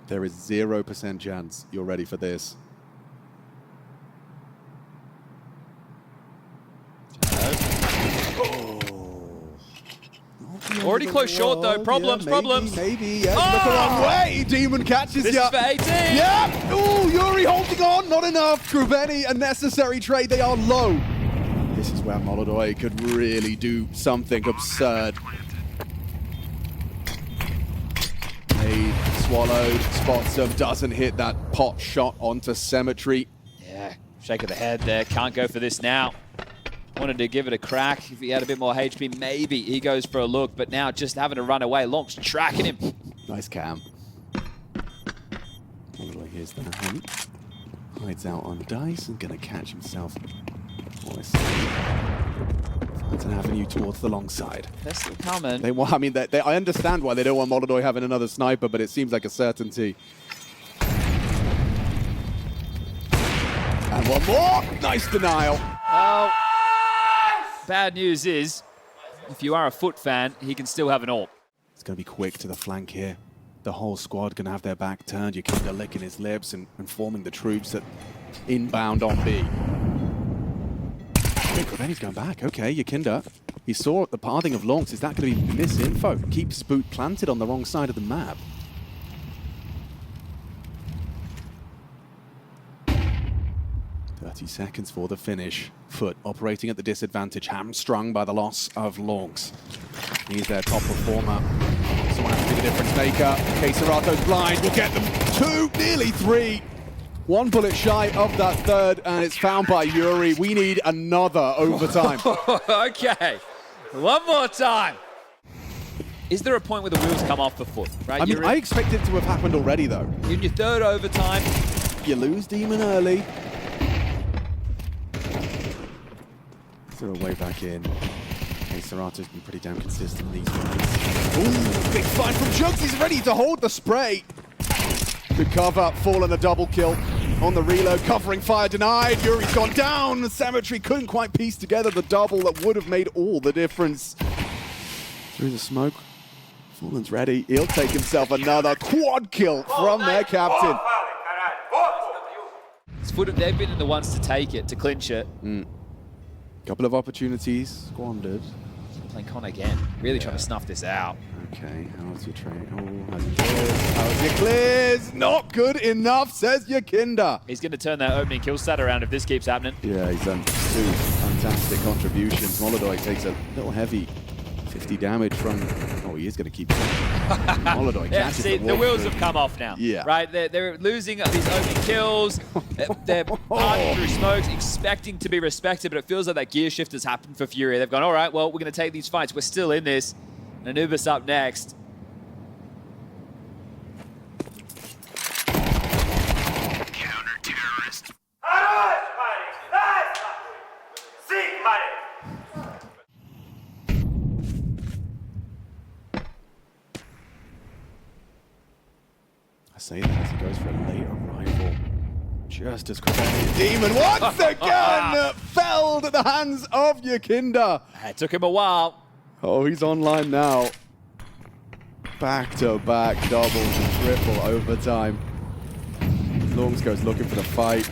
There is 0% chance you're ready for this. Already close short though. Problems, yeah, problems. Maybe, yes. Look the wrong way. Demon catches This you. is for 18. Yep. Ooh, Yuri holding on. Not enough. Krabeni, a necessary trade. They are low. This is where MongolZ could really do something absurd. Swallowed, spots him, doesn't hit that pot shot onto Cemetery. Yeah, shake of the head there. Can't go for this now. Wanted to give it a crack. If he had a bit more HP, maybe he goes for a look, but now just having to run away. Long's tracking him. Nice cam. MongolZ here's the hunt. Hides out on dice and gonna catch himself It's an avenue towards the long side. They're still coming. They want, I mean, I understand why they don't want MongolZ having another sniper, but it seems like a certainty. And one more! Nice denial. Oh. Bad news is, if you are a FUT fan, he can still have an AWP. It's going to be quick to the flank here. The whole squad going to have their back turned. Yakinda licking his lips and forming the troops at inbound on B. He's going back. Okay, Yakinda. He saw the pathing of Longs. Is that going to be misinfo? Keeps Boot planted on the wrong side of the map. Seconds for the finish. FUT operating at the disadvantage, hamstrung by the loss of Longs. He's their top performer. Someone has to be the difference maker. Cerato's blind will get them 2, nearly 3. 1 bullet shy of that third, and it's found by Yuri. We need another overtime. Okay, one more time. Is there a point where the wheels come off for FUT? Right? I mean, I expect it to have happened already, though. In your third overtime. You lose Demon early. Throw a way back in. Cerato's been pretty damn consistent these ones. Ooh, big find from Jugs. He's ready to hold the spray. Good cover, fallen a double kill on the reload. Covering fire denied. Yuri's gone down. The Cemetery couldn't quite piece together the double that would have made all the difference. Through the smoke. Fallen's ready. He'll take himself another quad kill from their captain. FUT, they've been the ones to take it, to clinch it. Couple of opportunities squandered. Playing Con again. Really trying to snuff this out. Okay, how's your train? Oh, how's your clears? How's your clears? Not good enough, says Yakinda. He's going to turn that opening kill stat around if this keeps happening. Yeah, he's done 2 fantastic contributions. MongolZ takes a little heavy 50 damage from... Oh, he is going to keep... MongolZ Yeah, catches see, the wheels have come off now. Yeah. Right, they're losing these opening kills. They're parting through smokes, expecting to be respected, but it feels like that gear shift has happened for Furia. They've gone, all right, well, we're going to take these fights. We're still in this. And Anubis up next. Counter-terrorist. I say that as he goes for a late arrival. Just as Demon once again felled at the hands of Yakinda. It took him a while. Oh, he's online now. Back-to-back doubles and triple overtime. Longs goes looking for the fight.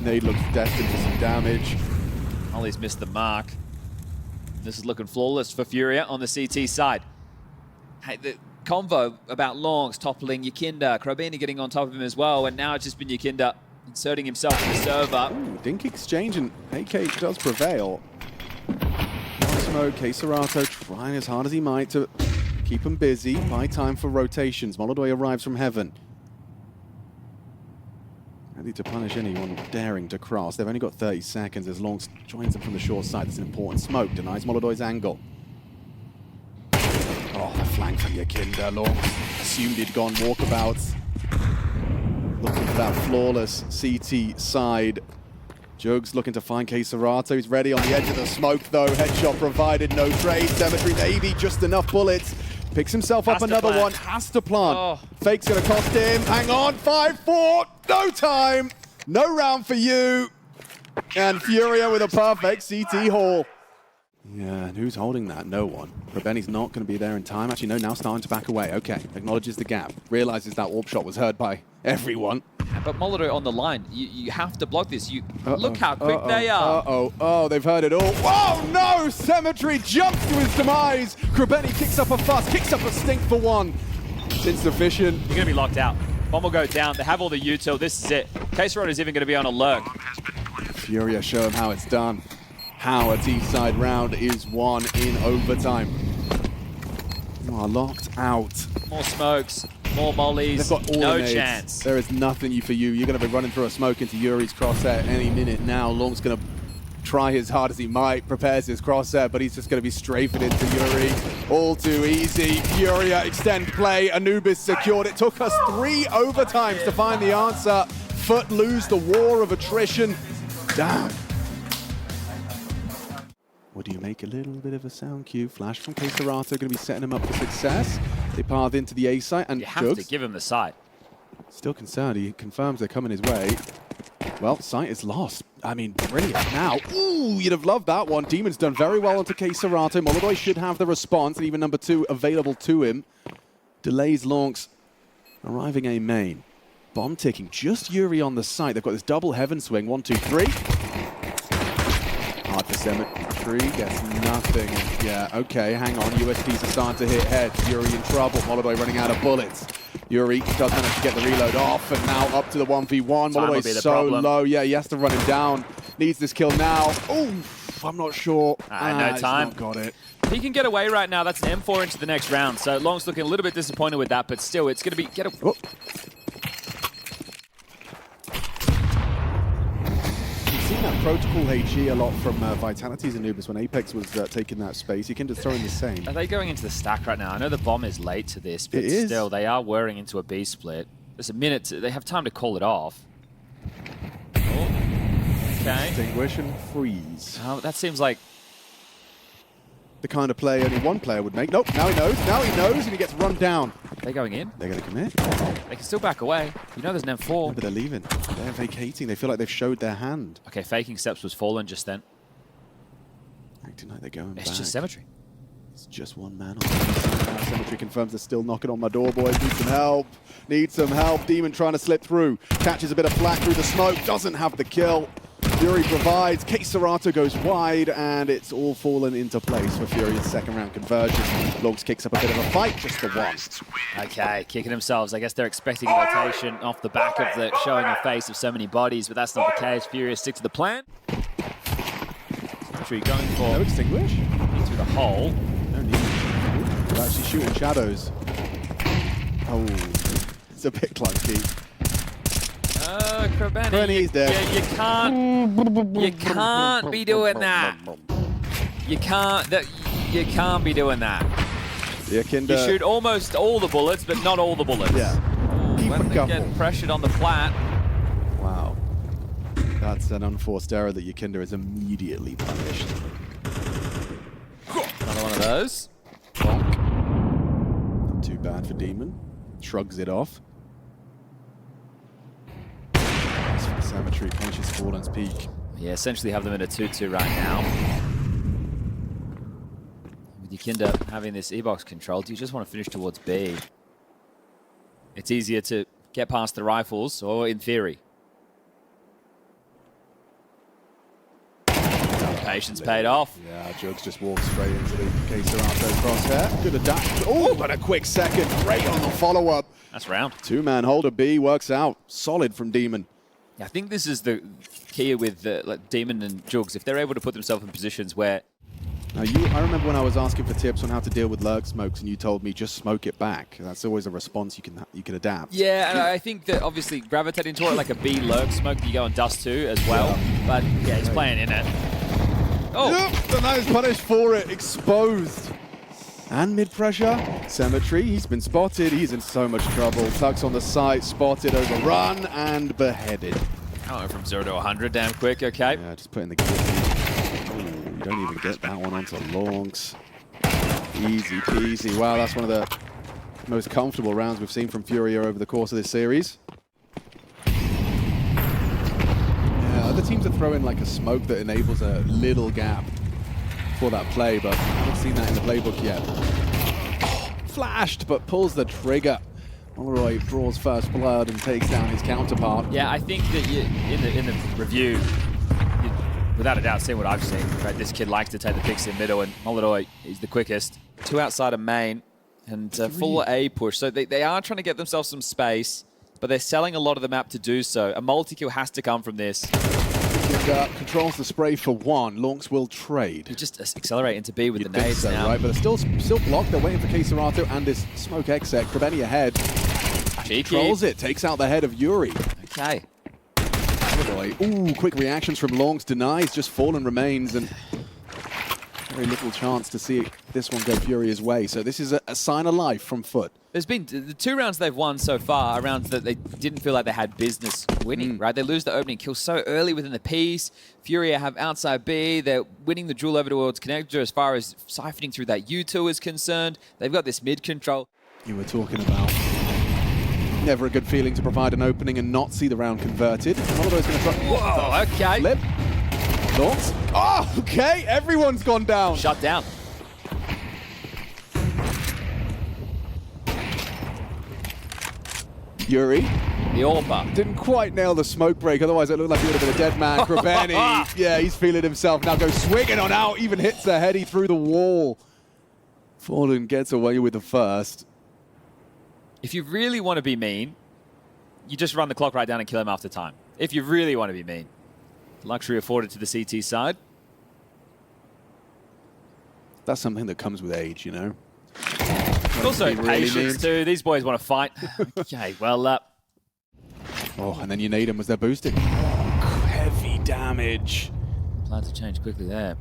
Nade looks destined for some damage. Ollie's missed the mark. This is looking flawless for Furia on the CT side. Hey, the convo about Longs toppling Yakinda, Krobini getting on top of him as well, and now it's just been Yakinda inserting himself in the server. Ooh, dink exchange, and AK does prevail. Smoke, Cerato trying as hard as he might to keep him busy, buy time for rotations. MongolZ arrives from heaven. Ready to punish anyone daring to cross. They've only got 30 seconds as Longs joins them from the short side. That's an important smoke, denies MongolZ's angle. Oh, the flank from Yakinda. Longs assumed he'd gone walkabouts. Looking for that flawless CT side. Jugs looking to find Cerato. He's ready on the edge of the smoke, though. Headshot provided, no trade. Cemetery, maybe just enough bullets. Picks himself up another one. Has to plant. Oh. Fake's going to cost him. Hang on. 5-4. No time. No round for you. And Furia with a perfect CT haul. Yeah, and who's holding that? No one. Krobeni's not going to be there in time. Actually, no, now starting to back away. Okay, acknowledges the gap. Realizes that warp shot was heard by everyone. But MongolZ on the line, you have to block this. Look how quick they are. Oh, they've heard it all. Oh no! Cemetery jumps to his demise. Krobeni kicks up a fuss, kicks up a stink for one. It's insufficient. You're going to be locked out. Bomb will go down. They have all the util. This is it. Cerato is even going to be on a lurk. Furia show him how it's done. How a T-side round is won in overtime. You are locked out. More smokes, more mollies, They've got all no the nades. chance. There is nothing for you. You're going to be running through a smoke into Yuri's crosshair any minute now. Long's going to try as hard as he might, prepares his crosshair, but he's just going to be strafing into Yuri. All too easy. Furia extend play. Anubis secured. It took us 3 overtimes to find the answer. FUT lose the war of attrition. Damn. Or do you make a little bit of a sound cue? Flash from K-Serato, going to be setting him up for success. They path into the A site, and You have Jugs to give him the site. still concerned. He confirms they're coming his way. Well, site is lost. I mean, brilliant. Now, ooh, you'd have loved that one. Demon's done very well onto K-Serato. MongolZ should have the response, and even number 2 available to him. Delays Lonks arriving A main. Bomb ticking, just Yuri on the site. They've got this double heaven swing. 1, 2, 3. Hard for Cemetery, gets nothing. Yeah, okay, hang on. USPs are starting to hit heads. Yuri in trouble. MongolZ running out of bullets. Yuri does manage to get the reload off, and now up to the 1v1. MongolZ is so low. Yeah, he has to run him down. Needs this kill now. Oof, I'm not sure. No time. He's not got it. He can get away right now. That's an M4 into the next round. So Long's looking a little bit disappointed with that, but still, it's going to be... Oh. Seen that protocol HE a lot from Vitality's Anubis when Apex was taking that space. You can just throw in the same. Are they going into the stack right now? I know the bomb is late to this, but still, they are whirring into a B split. There's a minute. They have time to call it off. Oh, okay. Extinguish and freeze. Oh, that seems like... The kind of play only one player would make. Nope, now he knows. Now he knows, and he gets run down. They're going in. They're going to commit. They can still back away. You know there's an M4. But they're leaving. They're vacating. They feel like they've showed their hand. Okay, faking steps was fallen just then. Acting like they're going back. It's just Cemetery. It's just one man on the side. Cemetery confirms they're still knocking on my door, boys. Need some help. Need some help. Demon trying to slip through. Catches a bit of flak through the smoke. Doesn't have the kill. Fury provides. K-Serato goes wide, and it's all fallen into place for Furia's second round conversion. Logs kicks up a bit of a fight, just the one. Okay, kicking themselves. I guess they're expecting a rotation off the back of the showing a face of so many bodies, but that's not the case. Furia stick to the plan. Cemetery going for... No extinguish? Into the hole. No need. They're actually shooting shadows. Oh, it's a bit clunky. Krebeni, dead. You can't be doing that. You can't be doing that. You shoot almost all the bullets, but not all the bullets. Yeah. When they get pressured on the flat. Wow. That's an unforced error that Yakinda is immediately punished. Another one of those. Not too bad for Demon. Shrugs it off. Cemetery punishes Fallen's peak. Yeah, essentially have them in a 2-2 right now. With Yakinda having this E-box control, do you just want to finish towards B? It's easier to get past the rifles, or in theory. Patience paid off. Yeah, Jugs just walks straight into the K-Serato crosshair. Good adapt. Oh, but a quick second. Great on the follow-up. That's round. Two-man holder B works out. Solid from Demon. I think this is the key with like Demon and Jugs. If they're able to put themselves in positions where... Now I remember when I was asking for tips on how to deal with lurk smokes, and you told me just smoke it back. That's always a response you can adapt. Yeah, and I think that obviously gravitating toward like a B lurk smoke that you go on dust to as well. Yeah. But yeah, he's playing in it. Oh! Yep, and that is punished for it. Exposed. And mid-pressure, Cemetery, he's been spotted, he's in so much trouble. Tucks on the site, spotted, overrun, and beheaded. Oh, from 0 to 100, damn quick, okay. Yeah, just putting the kill. Oh, you don't even get that one onto Lonks. Easy peasy. Wow, that's one of the most comfortable rounds we've seen from Furia over the course of this series. Yeah, other teams are throwing like a smoke that enables a little gap for that play, but I haven't seen that in the playbook yet. Flashed, but pulls the trigger. MongolZ draws first blood and takes down his counterpart. Yeah, I think that in the review, without a doubt, seeing what I've seen, right? This kid likes to take the picks in middle, and MongolZ is the quickest. 2 outside of main, and full A push. So they are trying to get themselves some space, but they're selling a lot of the map to do so. A multi-kill has to come from this. Controls the spray for 1. Lonks will trade. You just accelerate into B with the nades so, now. Right? But they're still blocked. They're waiting for K-Serato and this smoke exec. Krebeni ahead. Controls it. Takes out the head of Yuri. Okay. Ooh, quick reactions from Lonks. Denies just Fallen remains, and very little chance to see this one go Furia's way. So this is a sign of life from FUT. There's been the 2 rounds they've won so far, are rounds that they didn't feel like they had business winning, right? They lose the opening kill so early within the piece. Furia have outside B. They're winning the duel over towards Connector as far as siphoning through that U2 is concerned. They've got this mid control. You were talking about never a good feeling to provide an opening and not see the round converted. MongolZ's going to try. Whoa, okay. Flip. Launch. Oh, okay. Everyone's gone down. Shut down. Yuri. The Orba. Didn't quite nail the smoke break, otherwise it looked like he would have been a dead man. Krabeni, yeah, he's feeling himself. Now goes swinging on out, even hits the heady through the wall. Fallen gets away with the first. If you really want to be mean, you just run the clock right down and kill him after time. If you really want to be mean. Luxury afforded to the CT side. That's something that comes with age, you know? Also Really patience mean. too. These boys want to fight. Okay, well, Oh, and then you need him as they're boosting. Heavy damage. plans to change quickly there.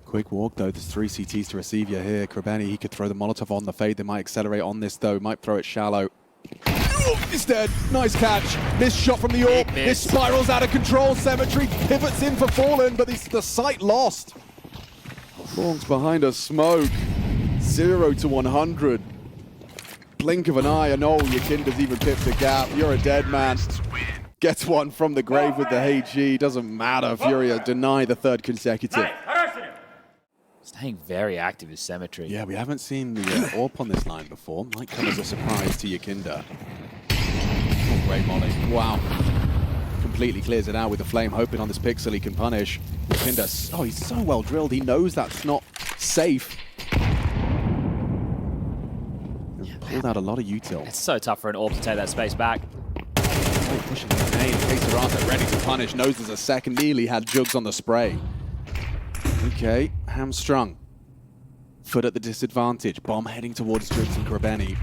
Quick walk though, there's 3 CTs to receive you here. Krabeni, he could throw the Molotov on the fade. They might accelerate on this though, might throw it shallow. Oh, he's dead. Nice catch. Missed shot from the AWP. This spirals out of control. Symmetry pivots in for Fallen, but the sight lost. Longs behind a smoke. 0 to 100. Blink of an eye, and oh, Yakinda's even pipped a gap. You're a dead man. Gets one from the grave with the HG. Doesn't matter. Furia deny the 3rd consecutive. Staying very active is Symmetry. Yeah, we haven't seen the AWP on this line before. Might come as a surprise to Yakinda. Oh, great molly. Wow. Completely clears it out with the flame, hoping on this pixel he can punish. Yakinda, oh, he's so well drilled. He knows that's not safe. Pulled out a lot of util. It's so tough for an AWP to take that space back. Oh, pushing the grenade. Quesarata ready to punish. Knows there's a second. Nearly had jugs on the spray. Okay, hamstrung. FUT at the disadvantage. Bomb heading towards Jugs and Krabeni.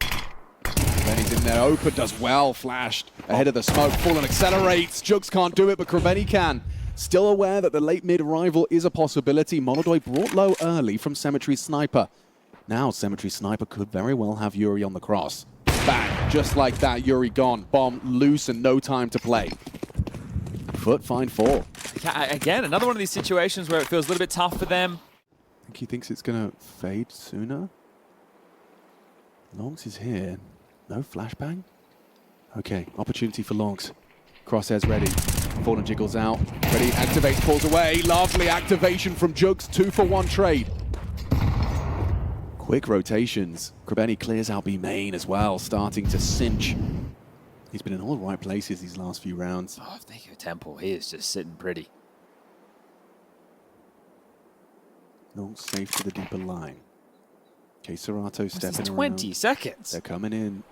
Krabeni's in there. Open does well. Flashed ahead of the smoke. Fallen accelerates. Jugs can't do it, but Krabeni can. Still aware that the late mid arrival is a possibility. MongolZ brought low early from Symmetry's sniper. Now Symmetry sniper could very well have Yuri on the cross. Bang! Just like that, Yuri gone. Bomb loose and no time to play. FUT find 4. Again, another one of these situations where it feels a little bit tough for them. I think he thinks it's going to fade sooner. Longs is here. No flashbang? Okay, opportunity for Longs. Crosshairs ready. Fallen jiggles out. Ready, activates, pulls away. Lovely activation from Jugs. 2-for-1 trade. Quick rotations. Krabeni clears out B main as well, starting to cinch. He's been in all the right places these last few rounds. Oh, thank you, Temple. He is just sitting pretty. Longs safe to the deeper line. Quesarata stepping around. 20 seconds. They're coming in.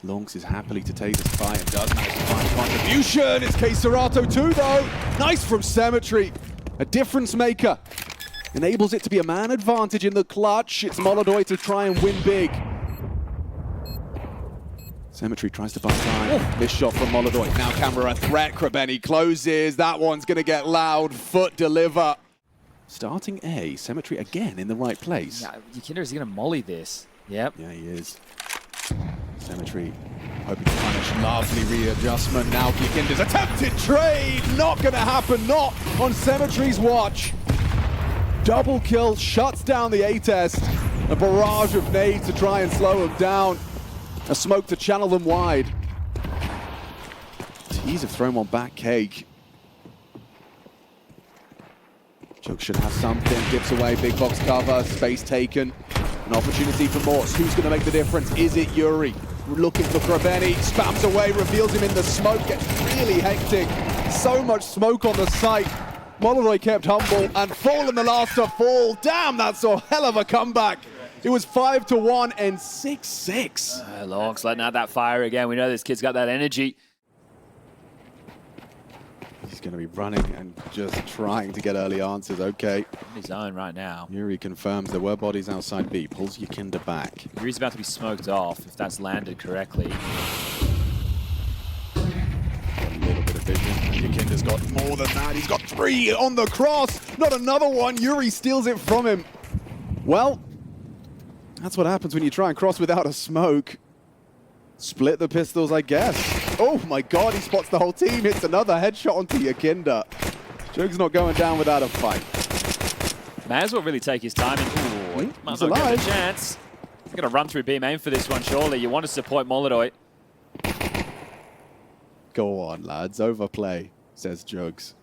Longs is happily to take this fight and does manage to find contribution. It's Quesarata too, though. Nice from Symmetry. A difference maker. Enables it to be a man advantage in the clutch. It's MongolZ to try and win big. Symmetry tries to buy time. This shot from MongolZ. Now camera threat. Krabeni closes. That one's going to get loud. FUT deliver. Starting A. Symmetry again in the right place. Yeah, Yakinda is going to molly this. Yep. Yeah, he is. Symmetry hoping to punish. Lovely readjustment. Now Yakinda's attempted trade. Not going to happen. Not on Symmetry's watch. Double kill, shuts down the A-test. A barrage of nades to try and slow him down. A smoke to channel them wide. Tease have thrown one back cake. Jug should have something. Dips away, big box cover, space taken. An opportunity for MOUZ. Who's going to make the difference? Is it Yuri? Looking for Krabeni, spams away, reveals him in the smoke. Gets really hectic. So much smoke on the site. MongolZ kept humble and Fallen the last to fall. Damn, that's a hell of a comeback. It was 5-1 and 6-6. Longs letting out that fire again. We know this kid's got that energy. He's going to be running and just trying to get early answers. Okay. In his own right now. Yuri confirms there were bodies outside B. Pulls Yakinda back. Yuri's about to be smoked off if that's landed correctly. A little bit of vision. Yakinda's got got more than that. He's got 3 on the cross. Not another one. Yuri steals it from him. Well, that's what happens when you try and cross without a smoke. Split the pistols, I guess. Oh my god, he spots the whole team. Hits another headshot onto Yakinda. Jug's not going down without a fight. May as well really take his time. Ooh, might as well give him a chance. He's going to run through B main for this one, surely. You want to support MongolZ. Go on, lads. Overplay, says Jugs.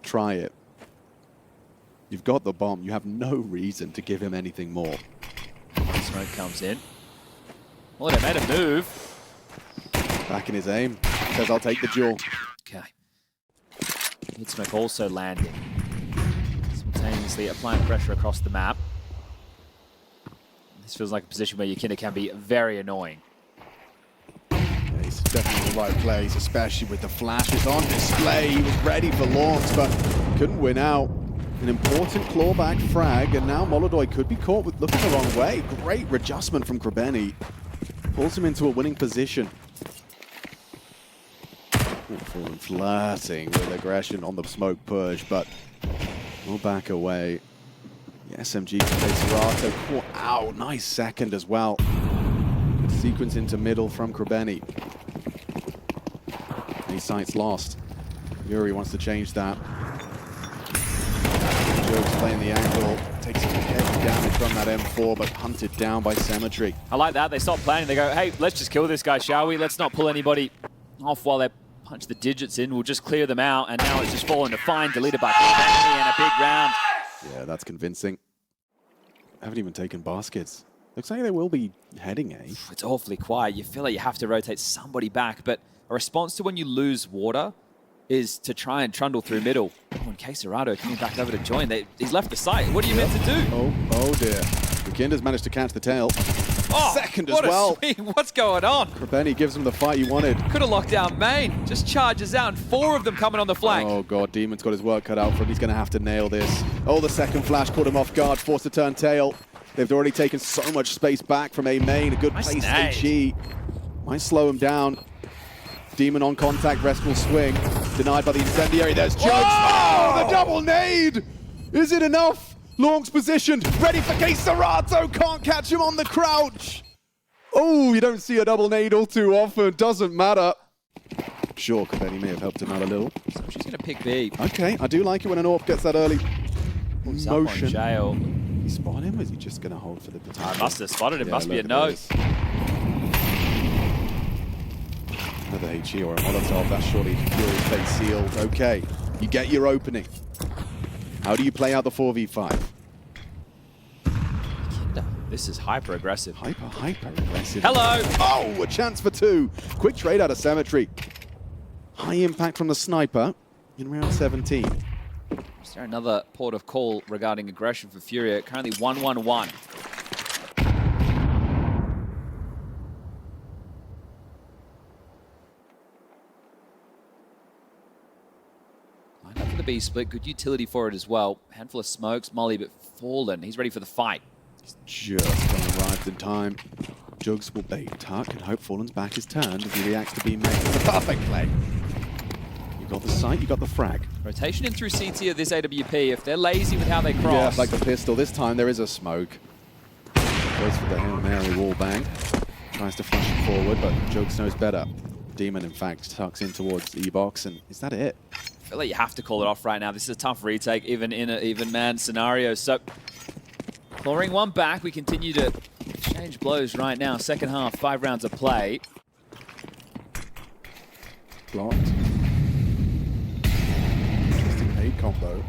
Try it. You've got the bomb. You have no reason to give him anything more. Smoke comes in. Well, they made a move. Back in his aim. Says, I'll take the duel. Okay. Smoke also landing. Simultaneously applying pressure across the map. This feels like a position where Yakinda can be very annoying. Yeah, he's definitely in the right place, especially with the flashes on display. He was ready for launch, but couldn't win out. An important clawback frag, and now MongolZ could be caught with looking the wrong way. Great readjustment from Krebeni. Pulls him into a winning position. Fallen flirting with aggression on the smoke push, but we'll back away. The SMG from Decisive caught out. Nice second as well. Good sequence into middle from Krebeni. These sights lost. Yuri wants to change that. Jug's playing the angle, takes some heavy damage from that M4, but hunted down by Symmetry. I like that. They stop playing. They go, hey, let's just kill this guy, shall we? Let's not pull anybody off while they punch the digits in. We'll just clear them out. And now it's just fallen to fine, deleted by Krebeni in a big round. Yeah, that's convincing. Haven't even taken baskets. Looks like they will be heading A. It's awfully quiet. You feel like you have to rotate somebody back, but a response to when you lose water is to try and trundle through middle. Oh, and Caserato coming back over to join. He's left the site. What are you meant to do? Oh dear. Yakinda's managed to catch the tail. Oh, second as well. What a swing. What's going on? Krebeni gives him the fight he wanted. Could have locked down main. Just charges out, and 4 of them coming on the flank. Oh god, Demon's got his work cut out for him. He's going to have to nail this. Oh, the second flash caught him off guard, forced to turn tail. They've already taken so much space back from A main. A good place HE. Might slow him down. Demon on contact, restful swing. Denied by the incendiary. There's Jugs. Oh, the double nade! Is it enough? Long's positioned, ready for Caserato. Can't catch him on the crouch. Oh, you don't see a double nade all too often. Doesn't matter. Sure, Krebeni may have helped him out a little. So she's going to pick B. Okay, I do like it when an AWP gets that early motion. Jail. He spot him, or is he just going to hold for the potential? I must have spotted him. Yeah, must be a look no. at this. Another HE or a Molotov. That's surely Fury's fate sealed. Okay, you get your opening. How do you play out the 4v5? This is hyper aggressive. Hyper aggressive. Hello! Oh, a chance for 2. Quick trade out of Symmetry. High impact from the sniper in round 17. Is there another port of call regarding aggression for Furia? Currently 1-1-1. Lined up for the B split. Good utility for it as well. Handful of smokes. Molly, but Fallen. He's ready for the fight. He's just arrived in time. Jugs will bait Tuck and hope Fallen's back is turned as he reacts to being made. It's a perfect play. You got the sight, you got the frag. Rotation in through CT of this AWP. If they're lazy with how they cross. Yeah, like the pistol. This time there is a smoke. Goes for the Hail Mary wall bang. Tries to flash it forward, but Jugs knows better. Demon, in fact, tucks in towards E-Box, and is that it? I feel like you have to call it off right now. This is a tough retake, even in an even man scenario. So, clawing one back, we continue to change blows right now. Second half, 5 rounds of play. Blocked. Interesting nade combo.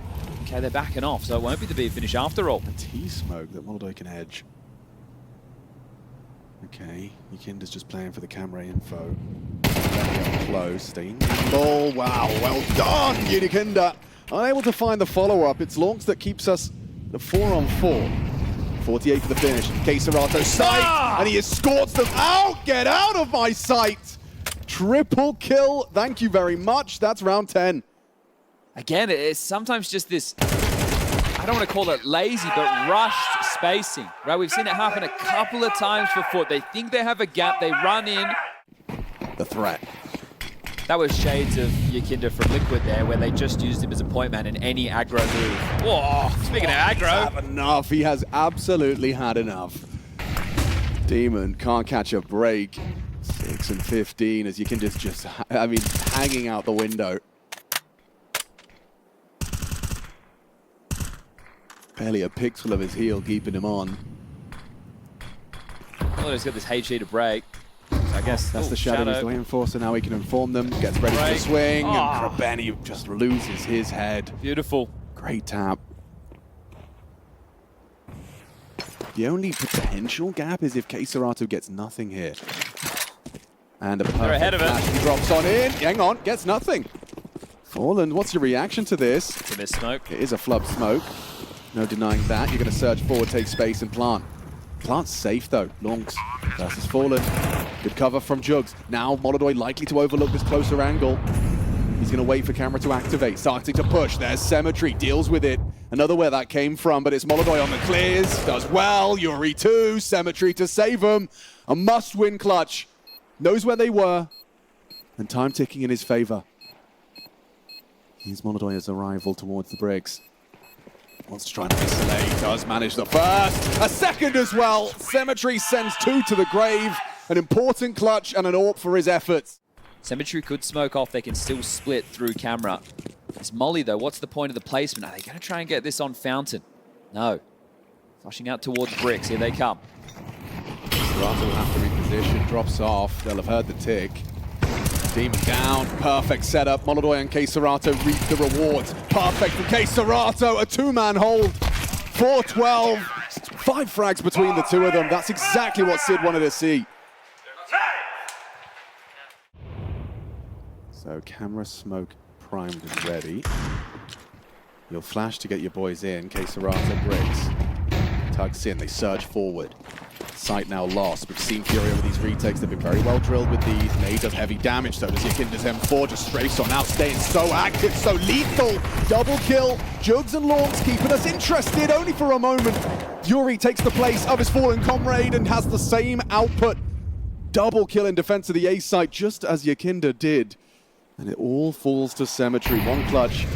Okay, they're backing off, so it won't be the B finish after all. A T-smoke that MongolZ can edge. Okay, Yakinda's just playing for the camera info. Close, staying ball. Wow, well done, Yakinda. Unable to find the follow-up. It's Launch that keeps us the 4-on-4. 48 for the finish. Caserato sight, and he escorts them out. Get out of my sight. Triple kill. Thank you very much. That's round 10. Again, it's sometimes just this, I don't want to call it lazy, but rushed spacing, right? We've seen it happen a couple of times for FUT. They think they have a gap, they run in. The threat. That was shades of Yakinda from Liquid there, where they just used him as a point man in any aggro move. Whoa, speaking of aggro. Have enough. He has absolutely had enough. Demon can't catch a break. 6 and 15 as Yakinda's just, I mean, hanging out the window. Barely a pixel of his heel keeping him on. Well, he's got this HE to break. So I guess that's the shadow he's waiting for, so now he can inform them. Gets ready for the swing, and Krabeni just loses his head. Beautiful. Great tap. The only potential gap is if K-Serato gets nothing here. And a perfect ahead of it. flash. He drops on in. Hang on, gets nothing. Fallen, what's your reaction to this? It's a miss smoke. It is a flub smoke. No denying that. You're going to surge forward, take space, and plant. Plant's safe though. Longs versus Fallen. Good cover from Jugs. Now MongolZ likely to overlook this closer angle. He's going to wait for camera to activate. Starting to push. There's Symmetry. Deals with it. Another where that came from, but it's MongolZ on the clears. Does well. Yuri too. Symmetry to save him. A must-win clutch. Knows where they were. And time ticking in his favor. Here's MongolZ's arrival towards the bricks. Wants to try and isolate, does manage the first. A second as well. Symmetry sends 2 to the grave. An important clutch and an AWP for his efforts. Symmetry could smoke off. They can still split through camera. It's Molly though. What's the point of the placement? Are they going to try and get this on Fountain? No. Flushing out towards bricks. Here they come. Serato will have to reposition. Drops off. They'll have heard the tick. Demon down, perfect setup. MongolZ and K-Serato reap the rewards. Perfect from K-Serato, a 2-man hold. 4-12, 5 frags between the two of them. That's exactly what Sid wanted to see. So camera smoke primed and ready. You'll flash to get your boys in. K-Serato bricks. Tugs in, they surge forward. Sight now lost. We've seen Furia with these retakes. They've been very well drilled with these. May does heavy damage, so does Yakinda's M4. Just strafes on out, staying so active, so lethal. Double kill. Jugs and Lawns keeping us interested only for a moment. Yuri takes the place of his fallen comrade and has the same output. Double kill in defense of the A site, just as Yakinda did. And it all falls to Symmetry. One clutch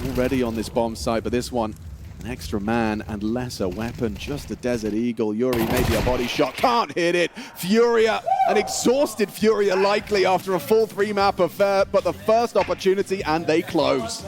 already on this bomb site, but this one, an extra man and lesser weapon, just a Desert Eagle. Yuri maybe a body shot, can't hit it. Furia, an exhausted Furia likely after a full 3-map affair, but the first opportunity and they close.